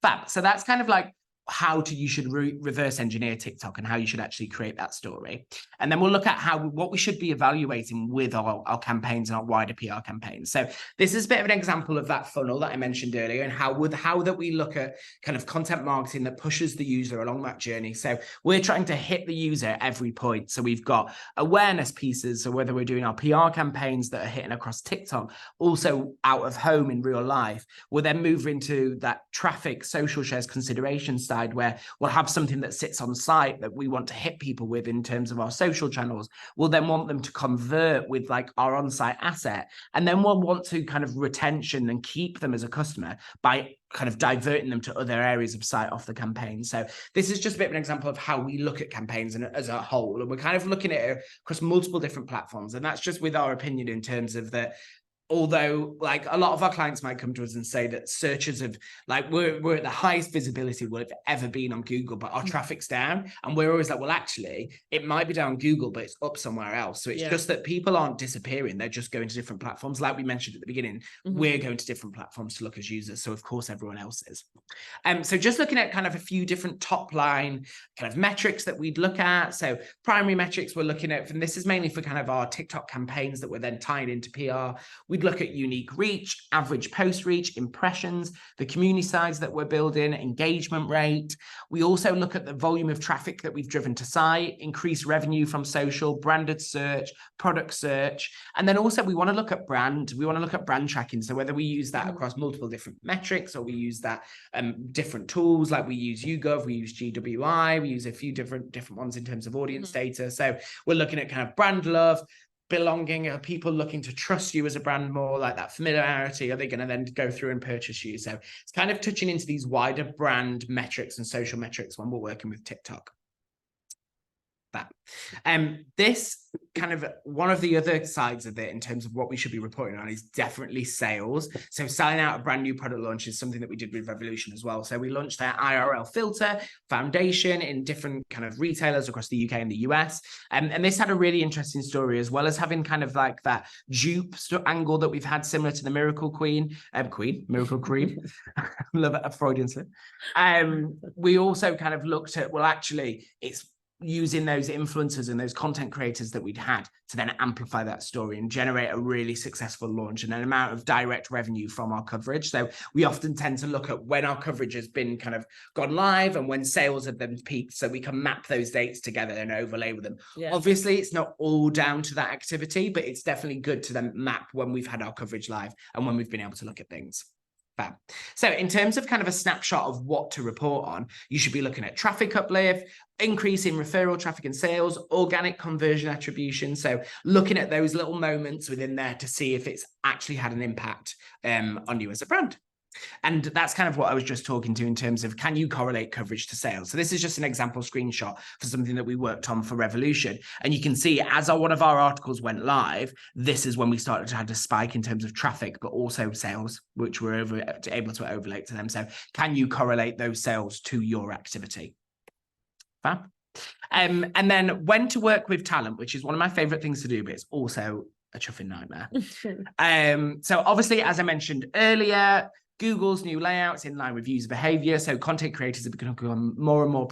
Fab. So that's kind of like how you should reverse engineer TikTok and how you should actually create that story. And then we'll look at what we should be evaluating with our campaigns and our wider PR campaigns. So this is a bit of an example of that funnel that I mentioned earlier, and how that we look at kind of content marketing that pushes the user along that journey. So we're trying to hit the user at every point. So we've got awareness pieces. So whether we're doing our PR campaigns that are hitting across TikTok, also out of home in real life, we'll then move into that traffic, social shares consideration side, where we'll have something that sits on site that we want to hit people with in terms of our social channels. We'll then want them to convert with like our on-site asset. And then we'll want to kind of retention and keep them as a customer by kind of diverting them to other areas of site off the campaign. So this is just a bit of an example of how we look at campaigns and as a whole. And we're kind of looking at it across multiple different platforms. And that's just with our opinion in terms of that. Although, like, a lot of our clients might come to us and say that searches have, like, we're at the highest visibility we've ever been on Google, but our traffic's down. And we're always like, well, actually, it might be down Google, but it's up somewhere else. So it's just that people aren't disappearing. They're just going to different platforms. Like we mentioned at the beginning, we're going to different platforms to look as users. So, of course, everyone else is. So just looking at kind of a few different top line kind of metrics that we'd look at. So primary metrics we're looking at, and this is mainly for kind of our TikTok campaigns that we're then tying into PR. We'd look at unique reach, average post reach, impressions, the community size that we're building, engagement rate. We also look at the volume of traffic that we've driven to site, increased revenue from social, branded search, product search. And then also we want to look at brand. We want to look at brand tracking. So whether we use that across multiple different metrics or we use that different tools, like we use YouGov, we use GWI, we use a few different ones in terms of audience data. So we're looking at kind of brand love, belonging. Are people looking to trust you as a brand more, like that familiarity? Are they going to then go through and purchase you? So it's kind of touching into these wider brand metrics and social metrics when we're working with TikTok. This kind of one of the other sides of it in terms of what we should be reporting on is definitely sales. So selling out a brand new product launch is something that we did with Revolution as well. So we launched our IRL filter foundation in different kind of retailers across the UK and the US. And this had a really interesting story, as well as having kind of like that dupe angle that we've had similar to the Miracle Miracle Cream. Love it, a Freudian slip. We also kind of looked at, well, actually, it's using those influencers and those content creators that we'd had to then amplify that story and generate a really successful launch and an amount of direct revenue from our coverage. So we often tend to look at when our coverage has been kind of gone live and when sales have then peaked, so we can map those dates together and overlay with them. Obviously, it's not all down to that activity, but it's definitely good to then map when we've had our coverage live and when we've been able to look at things. So in terms of kind of a snapshot of what to report on, you should be looking at traffic uplift, increase in referral traffic and sales, organic conversion attribution. So looking at those little moments within there to see if it's actually had an impact on you as a brand. And that's kind of what I was just talking to in terms of, can you correlate coverage to sales? So this is just an example screenshot for something that we worked on for Revolution. And you can see as one of our articles went live, this is when we started to have a spike in terms of traffic, but also sales, which we're able to overlay to them. So can you correlate those sales to your activity? Fab. And then when to work with talent, which is one of my favorite things to do, but it's also a chuffing nightmare. So obviously, as I mentioned earlier, Google's new layouts in line with user behavior. So content creators have become more and more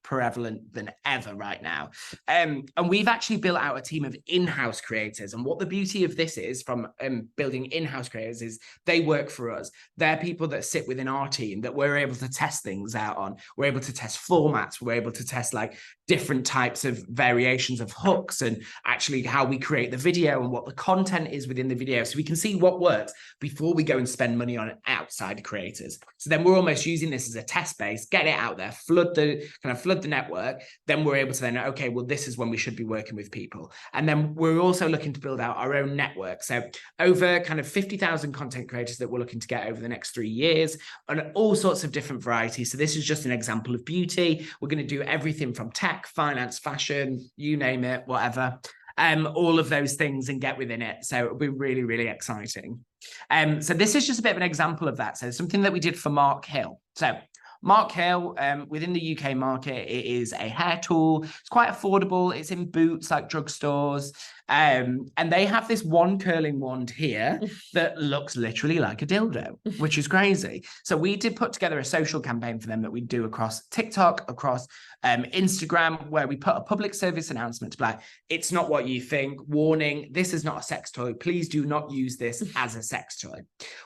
prevalent than ever right now. And we've actually built out a team of in-house creators. And what the beauty of this is from building in-house creators is they work for us. They're people that sit within our team that we're able to test things out on. We're able to test formats. We're able to test like different types of variations of hooks and actually how we create the video and what the content is within the video. So we can see what works before we go and spend money on outside creators. So then we're almost using this as a test base, get it out there, flood the network. Then we're able to then, okay, well, this is when we should be working with people. And then we're also looking to build out our own network. So over kind of 50,000 content creators that we're looking to get over the next 3 years and all sorts of different varieties. So this is just an example of beauty. We're going to do everything from tech, finance, fashion, you name it, whatever. All of those things and get within it. So it'll be really, really exciting. So this is just a bit of an example of that. So something that we did for Mark Hill. So Mark Hill, within the UK market, it is a hair tool. It's quite affordable. It's in Boots, like drugstores. And they have this one curling wand here that looks literally like a dildo, which is crazy. So we did put together a social campaign for them that we do across TikTok, across Instagram, where we put a public service announcement to be like, it's not what you think. Warning, this is not a sex toy. Please do not use this as a sex toy.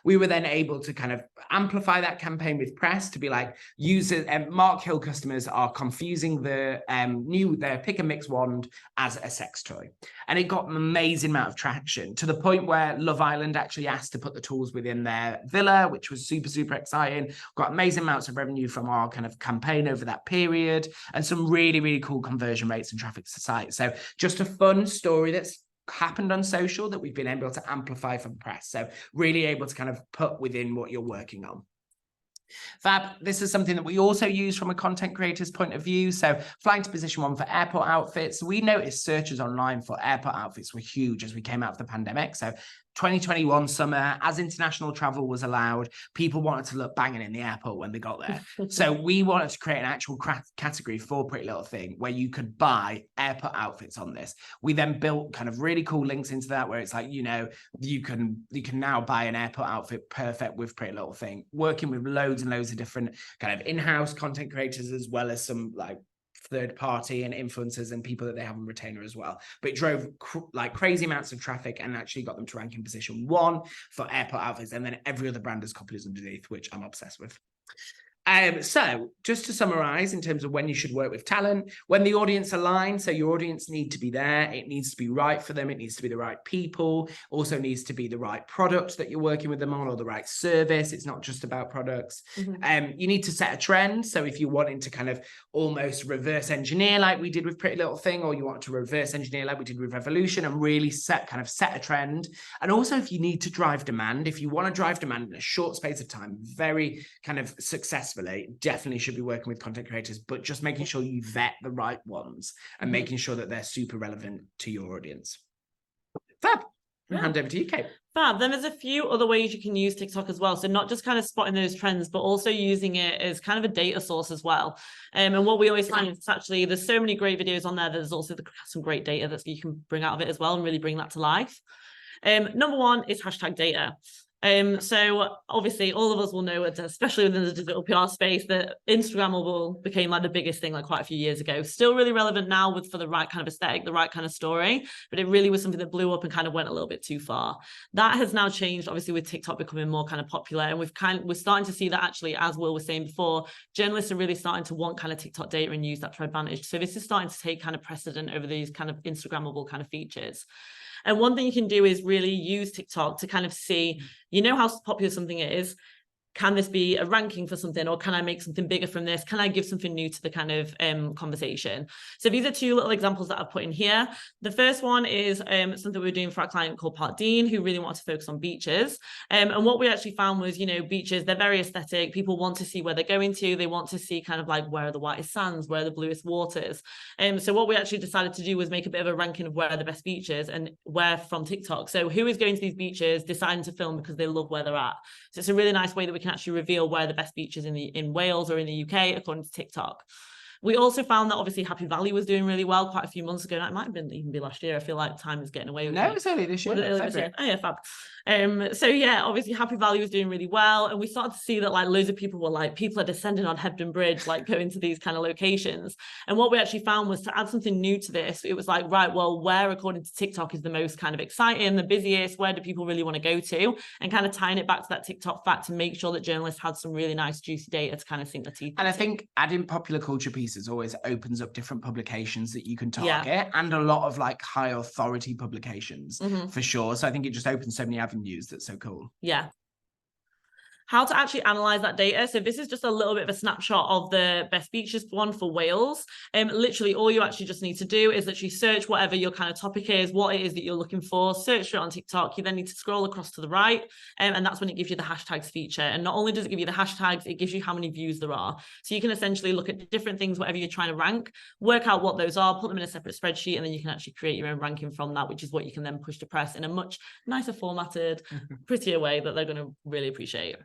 We were then able to kind of amplify that campaign with press to be like, users and Mark Hill customers are confusing their pick and mix wand as a sex toy. And it got an amazing amount of traction to the point where Love Island actually asked to put the tools within their villa, which was super, super exciting. Got amazing amounts of revenue from our kind of campaign over that period and some really, really cool conversion rates and traffic to site. So just a fun story that's happened on social that we've been able to amplify from press. So really able to kind of put within what you're working on. Fab, this is something that we also use from a content creator's point of view. So flying to position 1 for airport outfits. We noticed searches online for airport outfits were huge as we came out of the pandemic. So 2021 summer, as international travel was allowed, people wanted to look banging in the airport when they got there. So we wanted to create an actual category for Pretty Little Thing where you could buy airport outfits on this. We then built kind of really cool links into that where it's like, you know, you can now buy an airport outfit perfect with Pretty Little Thing, working with loads and loads of different kind of in-house content creators as well as some like third party and influencers and people that they have on retainer as well. But it drove like crazy amounts of traffic and actually got them to rank in position 1 for airport outfits. And then every other brand has copied us underneath, which I'm obsessed with. So just to summarize in terms of when you should work with talent, when the audience aligns, so your audience need to be there, it needs to be right for them, it needs to be the right people, also needs to be the right product that you're working with them on or the right service. It's not just about products. You need to set a trend. So if you're wanting to kind of almost reverse engineer like we did with Pretty Little Thing, or you want to reverse engineer like we did with Revolution and really set a trend. And also if you need to drive demand, if you want to drive demand in a short space of time, very kind of successfully, definitely should be working with content creators, but just making sure you vet the right ones and making sure that they're super relevant to your audience. Fab. Yeah. Hand over to you, Kate. Fab. Then there's a few other ways you can use TikTok as well. So not just kind of spotting those trends, but also using it as kind of a data source as well. And what we always find is actually there's so many great videos on there. There's also some great data that you can bring out of it as well and really bring that to life. Number 1 is hashtag data. So obviously all of us will know, especially within the digital PR space, that Instagrammable became like the biggest thing like quite a few years ago. Still really relevant now for the right kind of aesthetic, the right kind of story, but it really was something that blew up and kind of went a little bit too far. That has now changed, obviously, with TikTok becoming more kind of popular, and we're starting to see that actually, as Will was saying before, journalists are really starting to want kind of TikTok data and use that to advantage. So this is starting to take kind of precedent over these kind of Instagrammable kind of features. And one thing you can do is really use TikTok to kind of see, you know, how popular something is. can this be a ranking for something, or can I make something bigger from this? Can I give something new to the kind of conversation? So these are two little examples that I've put in here. The first one is something we were doing for our client called Park Dean, who really wanted to focus on beaches. And what we actually found was, beaches, they're very aesthetic. People want to see where they're going to. They want to see kind of like where are the whitest sands, where are the bluest waters. So what we actually decided to do was make a bit of a ranking of where are the best beaches and where from TikTok. So who is going to these beaches, deciding to film because they love where they're at. So it's a really nice way that we can actually reveal where the best beaches in Wales or in the UK according to TikTok. We also found that obviously Happy Valley was doing really well quite a few months ago. It might have been even be last year. I feel like time is getting away with No, me. it's early this year. Oh yeah, fab. So yeah, obviously Happy Valley was doing really well, and we started to see that like loads of people were like, people are descending on Hebden Bridge, like going to these kind of locations. And what we actually found was to add something new to this. It was like, right, well, where according to TikTok is the most kind of exciting, the busiest? Where do people really want to go to? And kind of tying it back to that TikTok fact to make sure that journalists had some really nice juicy data to kind of sink their teeth And I into. think adding popular culture pieces always opens up different publications that you can target, and a lot of like high authority publications for sure. So I think it just opens so many avenues. That's so cool. Yeah. How to actually analyze that data. So this is just a little bit of a snapshot of the best beaches one for Wales. Literally all you actually just need to do is literally search whatever your kind of topic is, what it is that you're looking for, search for it on TikTok. You then need to scroll across to the right, and that's when it gives you the hashtags feature. And not only does it give you the hashtags, it gives you how many views there are. So you can essentially look at different things, whatever you're trying to rank, work out what those are, put them in a separate spreadsheet, and then you can actually create your own ranking from that, which is what you can then push to press in a much nicer formatted, prettier way that they're going to really appreciate.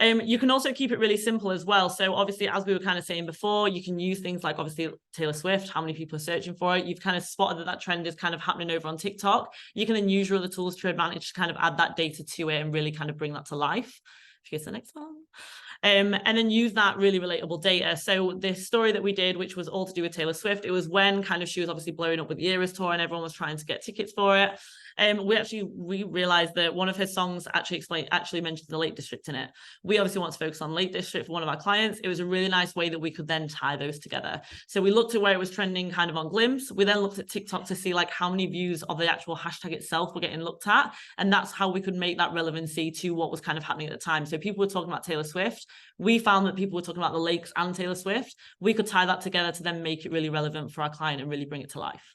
You can also keep it really simple as well. So obviously, as we were kind of saying before, you can use things like obviously Taylor Swift, how many people are searching for it. You've kind of spotted that trend is kind of happening over on TikTok. You can then use your other tools to your advantage to kind of add that data to it and really kind of bring that to life. If you go to the next one. And then use that really relatable data. So this story that we did, which was all to do with Taylor Swift, it was when kind of she was obviously blowing up with the Eras tour and everyone was trying to get tickets for it. We realized that one of her songs actually mentioned the Lake District in it. We obviously want to focus on Lake District for one of our clients. It was a really nice way that we could then tie those together. So we looked at where it was trending kind of on Glimpse. We then looked at TikTok to see like how many views of the actual hashtag itself were getting looked at. And that's how we could make that relevancy to what was kind of happening at the time. So people were talking about Taylor Swift. We found that people were talking about the lakes and Taylor Swift. We could tie that together to then make it really relevant for our client and really bring it to life.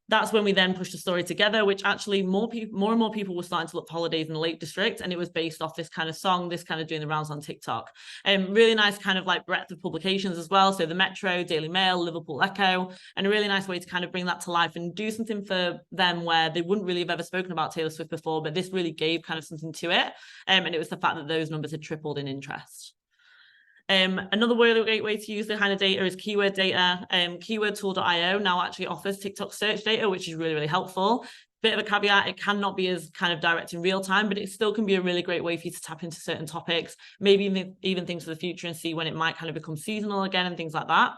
That's when we then pushed the story together, which actually more and more people were starting to look for holidays in the Lake District. And it was based off this kind of song, this kind of doing the rounds on TikTok. Really nice kind of like breadth of publications as well. So the Metro, Daily Mail, Liverpool Echo, and a really nice way to kind of bring that to life and do something for them where they wouldn't really have ever spoken about Taylor Swift before, but this really gave kind of something to it. And it was the fact that those numbers had tripled in interest. Another really great way to use the kind of data is keyword data. Keywordtool.io now actually offers TikTok search data, which is really, really helpful. Bit of a caveat, it cannot be as kind of direct in real time, but it still can be a really great way for you to tap into certain topics, maybe even things for the future and see when it might kind of become seasonal again and things like that.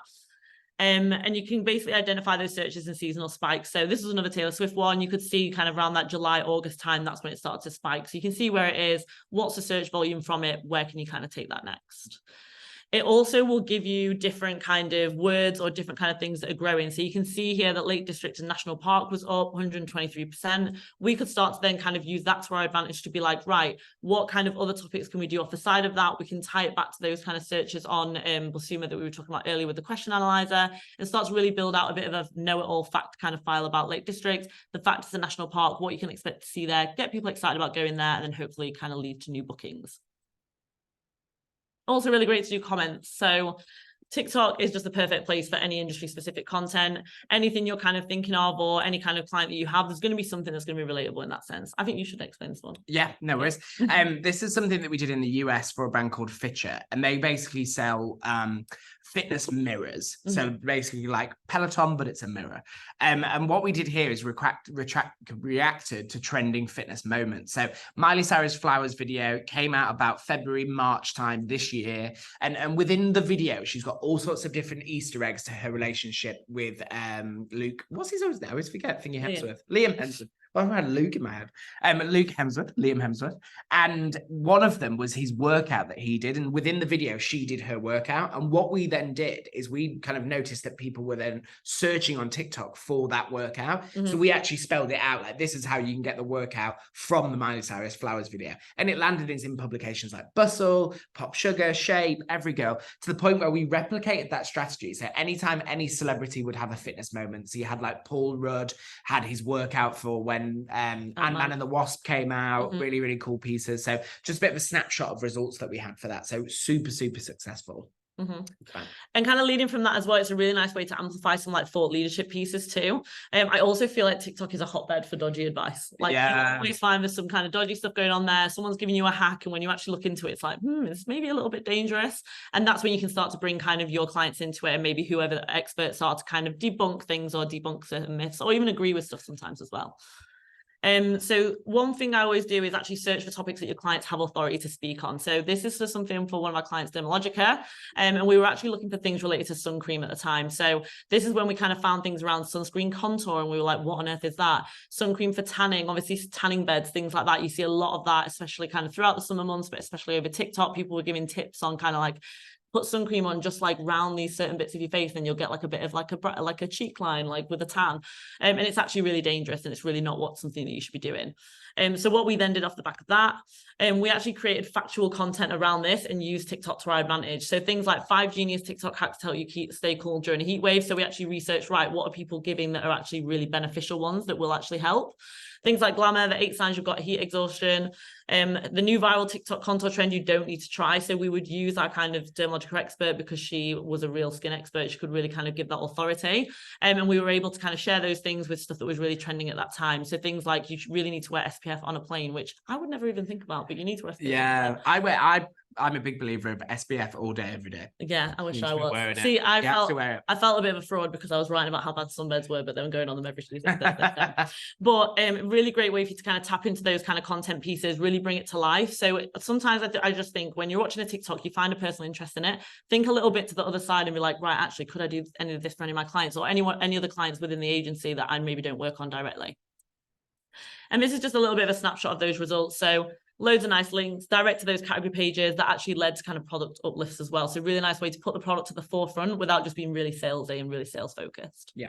And you can basically identify those searches in seasonal spikes. So this is another Taylor Swift one. You could see kind of around that July, August time, that's when it started to spike. So you can see where it is, what's the search volume from it, where can you kind of take that next? It also will give you different kind of words or different kind of things that are growing. So you can see here that Lake District and National Park was up 123%. We could start to then kind of use that to our advantage to be like, right, what kind of other topics can we do off the side of that? We can tie it back to those kind of searches on BuzzSumo that we were talking about earlier with the question analyzer, and start to really build out a bit of a know-it-all fact kind of file about Lake District, the fact it's a national park, what you can expect to see there, get people excited about going there, and then hopefully kind of lead to new bookings. Also really great to do comments. So TikTok is just the perfect place for any industry specific content. Anything you're kind of thinking of or any kind of client that you have, there's going to be something that's going to be relatable in that sense. I think you should explain this one. Yeah, no worries. This is something that we did in the US for a brand called Fitcher, and they basically sell fitness mirrors. So basically like Peloton, but it's a mirror. And what we did here is reacted to trending fitness moments. So Miley Cyrus Flowers video came out about February, March time this year. And within the video, she's got all sorts of different Easter eggs to her relationship with Luke. What's his name? I always forget. Thingy Hemsworth. Liam Hemsworth. Well, I had Luke in my head. Liam Hemsworth. And one of them was his workout that he did. And within the video, she did her workout. And what we then then did is we kind of noticed that people were then searching on TikTok for that workout. So we actually spelled it out like, this is how you can get the workout from the Miley Cyrus Flowers video. And it landed in publications like Bustle, Pop Sugar, Shape, Every Girl, to the point where we replicated that strategy. So anytime any celebrity would have a fitness moment, so you had like Paul Rudd had his workout for when Ant-Man and the Wasp came out, really, really cool pieces. So just a bit of a snapshot of results that we had for that. So super, super successful. And kind of leading from that as well, it's a really nice way to amplify some like thought leadership pieces too. I also feel like TikTok is a hotbed for dodgy advice. Like you always find there's some kind of dodgy stuff going on there. Someone's giving you a hack, and when you actually look into it, it's like, it's maybe a little bit dangerous. And that's when you can start to bring kind of your clients into it, and maybe whoever the experts are to kind of debunk things or debunk certain myths, or even agree with stuff sometimes as well. So one thing I always do is actually search for topics that your clients have authority to speak on. So this is just something for one of our clients, Dermalogica, and we were actually looking for things related to sun cream at the time. So this is when we kind of found things around sunscreen contour, and we were like, what on earth is that? Sun cream for tanning, obviously tanning beds, things like that. You see a lot of that, especially kind of throughout the summer months, but especially over TikTok, people were giving tips on kind of like, put sun cream on just like round these certain bits of your face, and you'll get like a bit of like a cheek line, like with a tan. And it's actually really dangerous, and it's really not something that you should be doing. So what we then did off the back of that, we actually created factual content around this and used TikTok to our advantage. So things like 5 genius TikTok hacks to help you stay cool during a heat wave. So we actually researched, right, what are people giving that are actually really beneficial ones that will actually help? Things like Glamour, the 8 signs you've got heat exhaustion, the new viral TikTok contour trend you don't need to try. So we would use our kind of dermatological expert, because she was a real skin expert. She could really kind of give that authority. And we were able to kind of share those things with stuff that was really trending at that time. So things like you really need to wear SPF on a plane, which I would never even think about, but you need to wear SPF. Yeah, I'm a big believer of SPF all day, every day. Yeah, I wish I was. See, I felt a bit of a fraud because I was writing about how bad sunbeds were, but then going on them every Tuesday. But really great way for you to kind of tap into those kind of content pieces, really bring it to life. So sometimes I just think when you're watching a TikTok, you find a personal interest in it, think a little bit to the other side and be like, right, actually, could I do any of this for any of my clients or any other clients within the agency that I maybe don't work on directly? And this is just a little bit of a snapshot of those results. So loads of nice links direct to those category pages that actually led to kind of product uplifts as well. So really nice way to put the product to the forefront without just being really salesy and really sales focused. Yeah.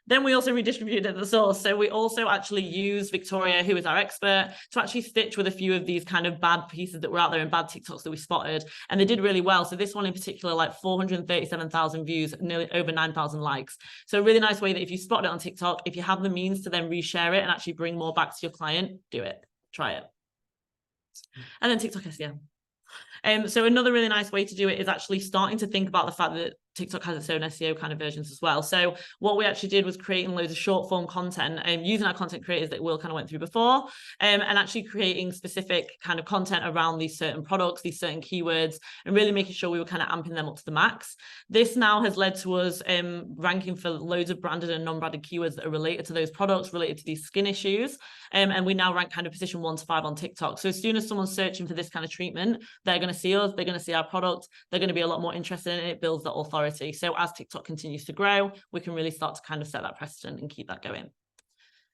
Then we also redistributed the source. So we also actually used Victoria, who is our expert, to actually stitch with a few of these kind of bad pieces that were out there and bad TikToks that we spotted. And they did really well. So this one in particular, like 437,000 views, nearly over 9,000 likes. So a really nice way that if you spot it on TikTok, if you have the means to then reshare it and actually bring more back to your client, do it. Try it. And then TikTok SEO. So another really nice way to do it is actually starting to think about the fact that TikTok has its own SEO kind of versions as well. So what we actually did was creating loads of short form content and using our content creators that Will kind of went through before, and actually creating specific kind of content around these certain products, these certain keywords, and really making sure we were kind of amping them up to the max. This now has led to us ranking for loads of branded and non-branded keywords that are related to those products, related to these skin issues. And we now rank kind of position 1 to 5 on TikTok. So as soon as someone's searching for this kind of treatment, they're going to see us, they're going to see our product, they're going to be a lot more interested in it. It builds that authority. So as TikTok continues to grow, we can really start to kind of set that precedent and keep that going.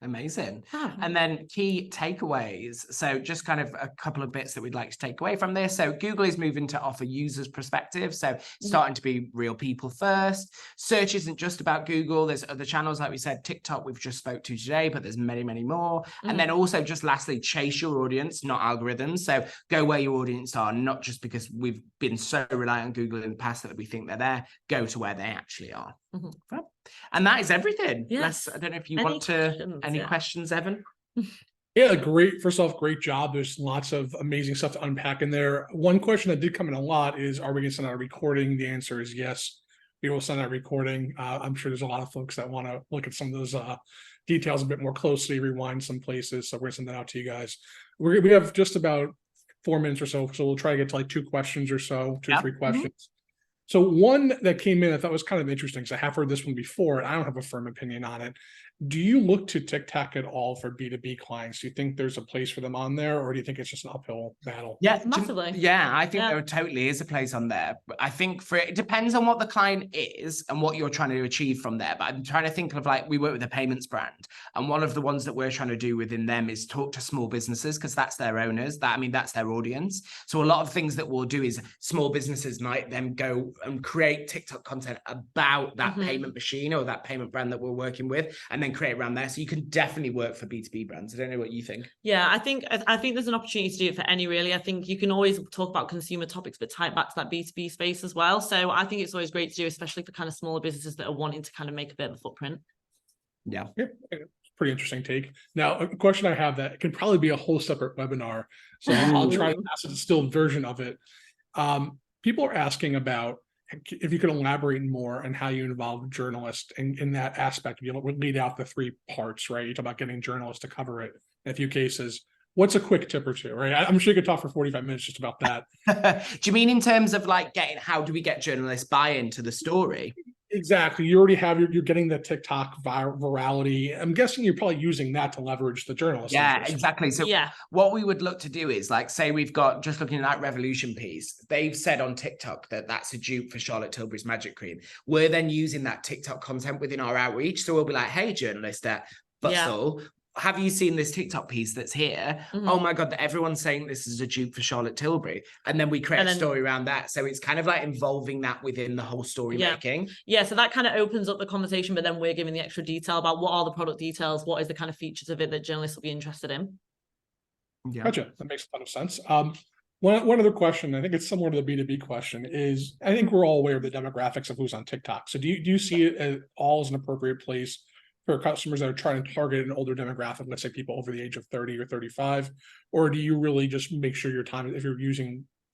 Amazing. And then key takeaways. So just kind of a couple of bits that we'd like to take away from this. So Google is moving to offer users perspective. So starting to be real people first. Search isn't just about Google. There's other channels, like we said, TikTok we've just spoke to today, but there's many, many more. And then also just lastly, chase your audience, not algorithms. So go where your audience are, not just because we've been so reliant on Google in the past that we think they're there. Go to where they actually are. And that is everything. Yes. I don't know if you want to any questions, Evan. Yeah, great. First off, great job. There's lots of amazing stuff to unpack in there. One question that did come in a lot is, are we going to send out a recording? The answer is yes. We will send out a recording. I'm sure there's a lot of folks that want to look at some of those details a bit more closely, rewind some places. So we're going to send that out to you guys. We have just about 4 minutes or so. So we'll try to get to like 2 questions or so, 2 or 3 questions. So one that came in I thought was kind of interesting, because I have heard this one before and I don't have a firm opinion on it. Do you look to TikTok at all for B2B clients? Do you think there's a place for them on there, or do you think it's just an uphill battle? Yeah, massively. Yeah, I think there totally is a place on there. But I think it depends on what the client is and what you're trying to achieve from there. But I'm trying to think of, like, we work with a payments brand, and one of the ones that we're trying to do within them is talk to small businesses, because that's their owners. That's their audience. So a lot of things that we'll do is small businesses might then go and create TikTok content about that Mhm. payment machine or that payment brand that we're working with, and then create around there. So you can definitely work for B2B brands. I don't know what you think. Yeah, I think there's an opportunity to do it for any really. I think you can always talk about consumer topics, but tie it back to that B2B space as well. So I think it's always great to do, especially for kind of smaller businesses that are wanting to kind of make a bit of a footprint. Yeah. Pretty interesting take. Now, a question I have that could probably be a whole separate webinar, so I'll try to ask a distilled version of it. People are asking about if you could elaborate more on how you involve journalists in that aspect. You lead out the 3 parts, right? You talk about getting journalists to cover it in a few cases. What's a quick tip or two, right? I'm sure you could talk for 45 minutes just about that. Do you mean in terms of like how do we get journalists buy-in to the story? Exactly. You already have you're getting the TikTok virality. I'm guessing you're probably using that to leverage the journalists. Yeah, interest. exactly. So Yeah. what we would look to do is like, say we've got, just looking at that Revolution piece, they've said on TikTok that that's a dupe for Charlotte Tilbury's Magic Cream. We're then using that TikTok content within our outreach. So we'll be like, hey, journalist at Futsal, have you seen this TikTok piece that's here? Mhm. Oh my God, that everyone's saying this is a dupe for Charlotte Tilbury. And then we create a story around that. So it's kind of like involving that within the whole story making. Yeah, so that kind of opens up the conversation, but then we're giving the extra detail about what are the product details, what is the kind of features of it that journalists will be interested in. Yeah. Gotcha. That makes a ton of sense. One other question, I think it's similar to the B2B question, is I think we're all aware of the demographics of who's on TikTok. So do you see it at all as an appropriate place for customers that are trying to target an older demographic, let's say people over the age of 30 or 35? Or do you really just make sure your time, if you're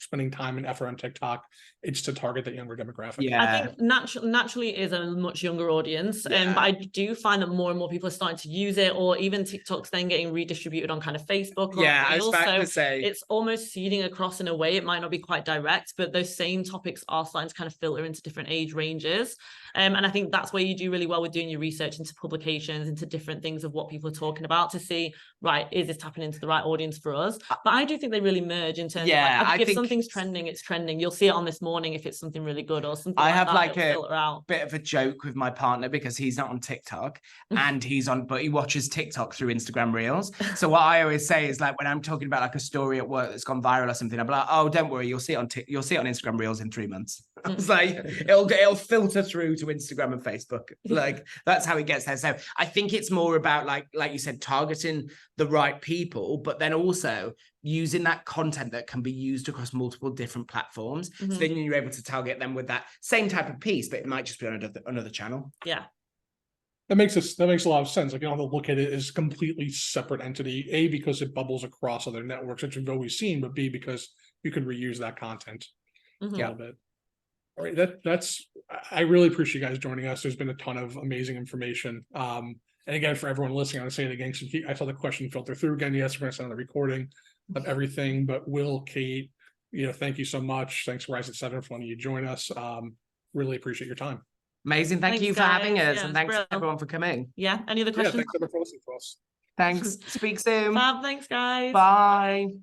spending time and effort on TikTok, it's to target the younger demographic? Yeah. I think naturally it is a much younger audience, but I do find that more and more people are starting to use it, or even TikTok's then getting redistributed on kind of Facebook. Yeah, I was Reels. about So to say. it's almost seeding across in a way. It might not be quite direct, but those same topics are starting to kind of filter into different age ranges. And I think that's where you do really well with doing your research into publications, into different things of what people are talking about, to see, right, is this tapping into the right audience for us? But I do think they really merge in terms of like, if something's trending, it's trending. You'll see it on This Morning if it's something really good or something. I have that, like a filter out. bit of a joke with my partner because he's not on TikTok and but he watches TikTok through Instagram Reels. So what I always say is like, when I'm talking about like a story at work that's gone viral or something, I'm like, oh, don't worry, you'll see it on Instagram Reels in 3 months. It's like it'll filter through to Instagram and Facebook. Like that's how it gets there. So I think it's more about like you said, targeting the right people, but then also using that content that can be used across multiple different platforms. So then you're able to target them with that same type of piece, but it might just be on another channel. Yeah. That makes a lot of sense. Like, you don't have to look at it as a completely separate entity, A, because it bubbles across other networks, which we've always seen, but B, because you can reuse that content a little bit. All right, I really appreciate you guys joining us. There's been a ton of amazing information. And again, for everyone listening, I'm gonna say it again, so I saw the question filter through again. Yes, we're gonna send a recording of everything, but Will, Kate, thank you so much. Thanks, Rise at 7, for letting you join us. Really appreciate your time. Amazing. Thank Thanks, you for guys. having us, Yeah, and thanks brilliant. everyone for coming. Yeah. Any other questions? Thanks everyone for listening to us. Thanks. Speak soon. Fab. Thanks, guys. Bye.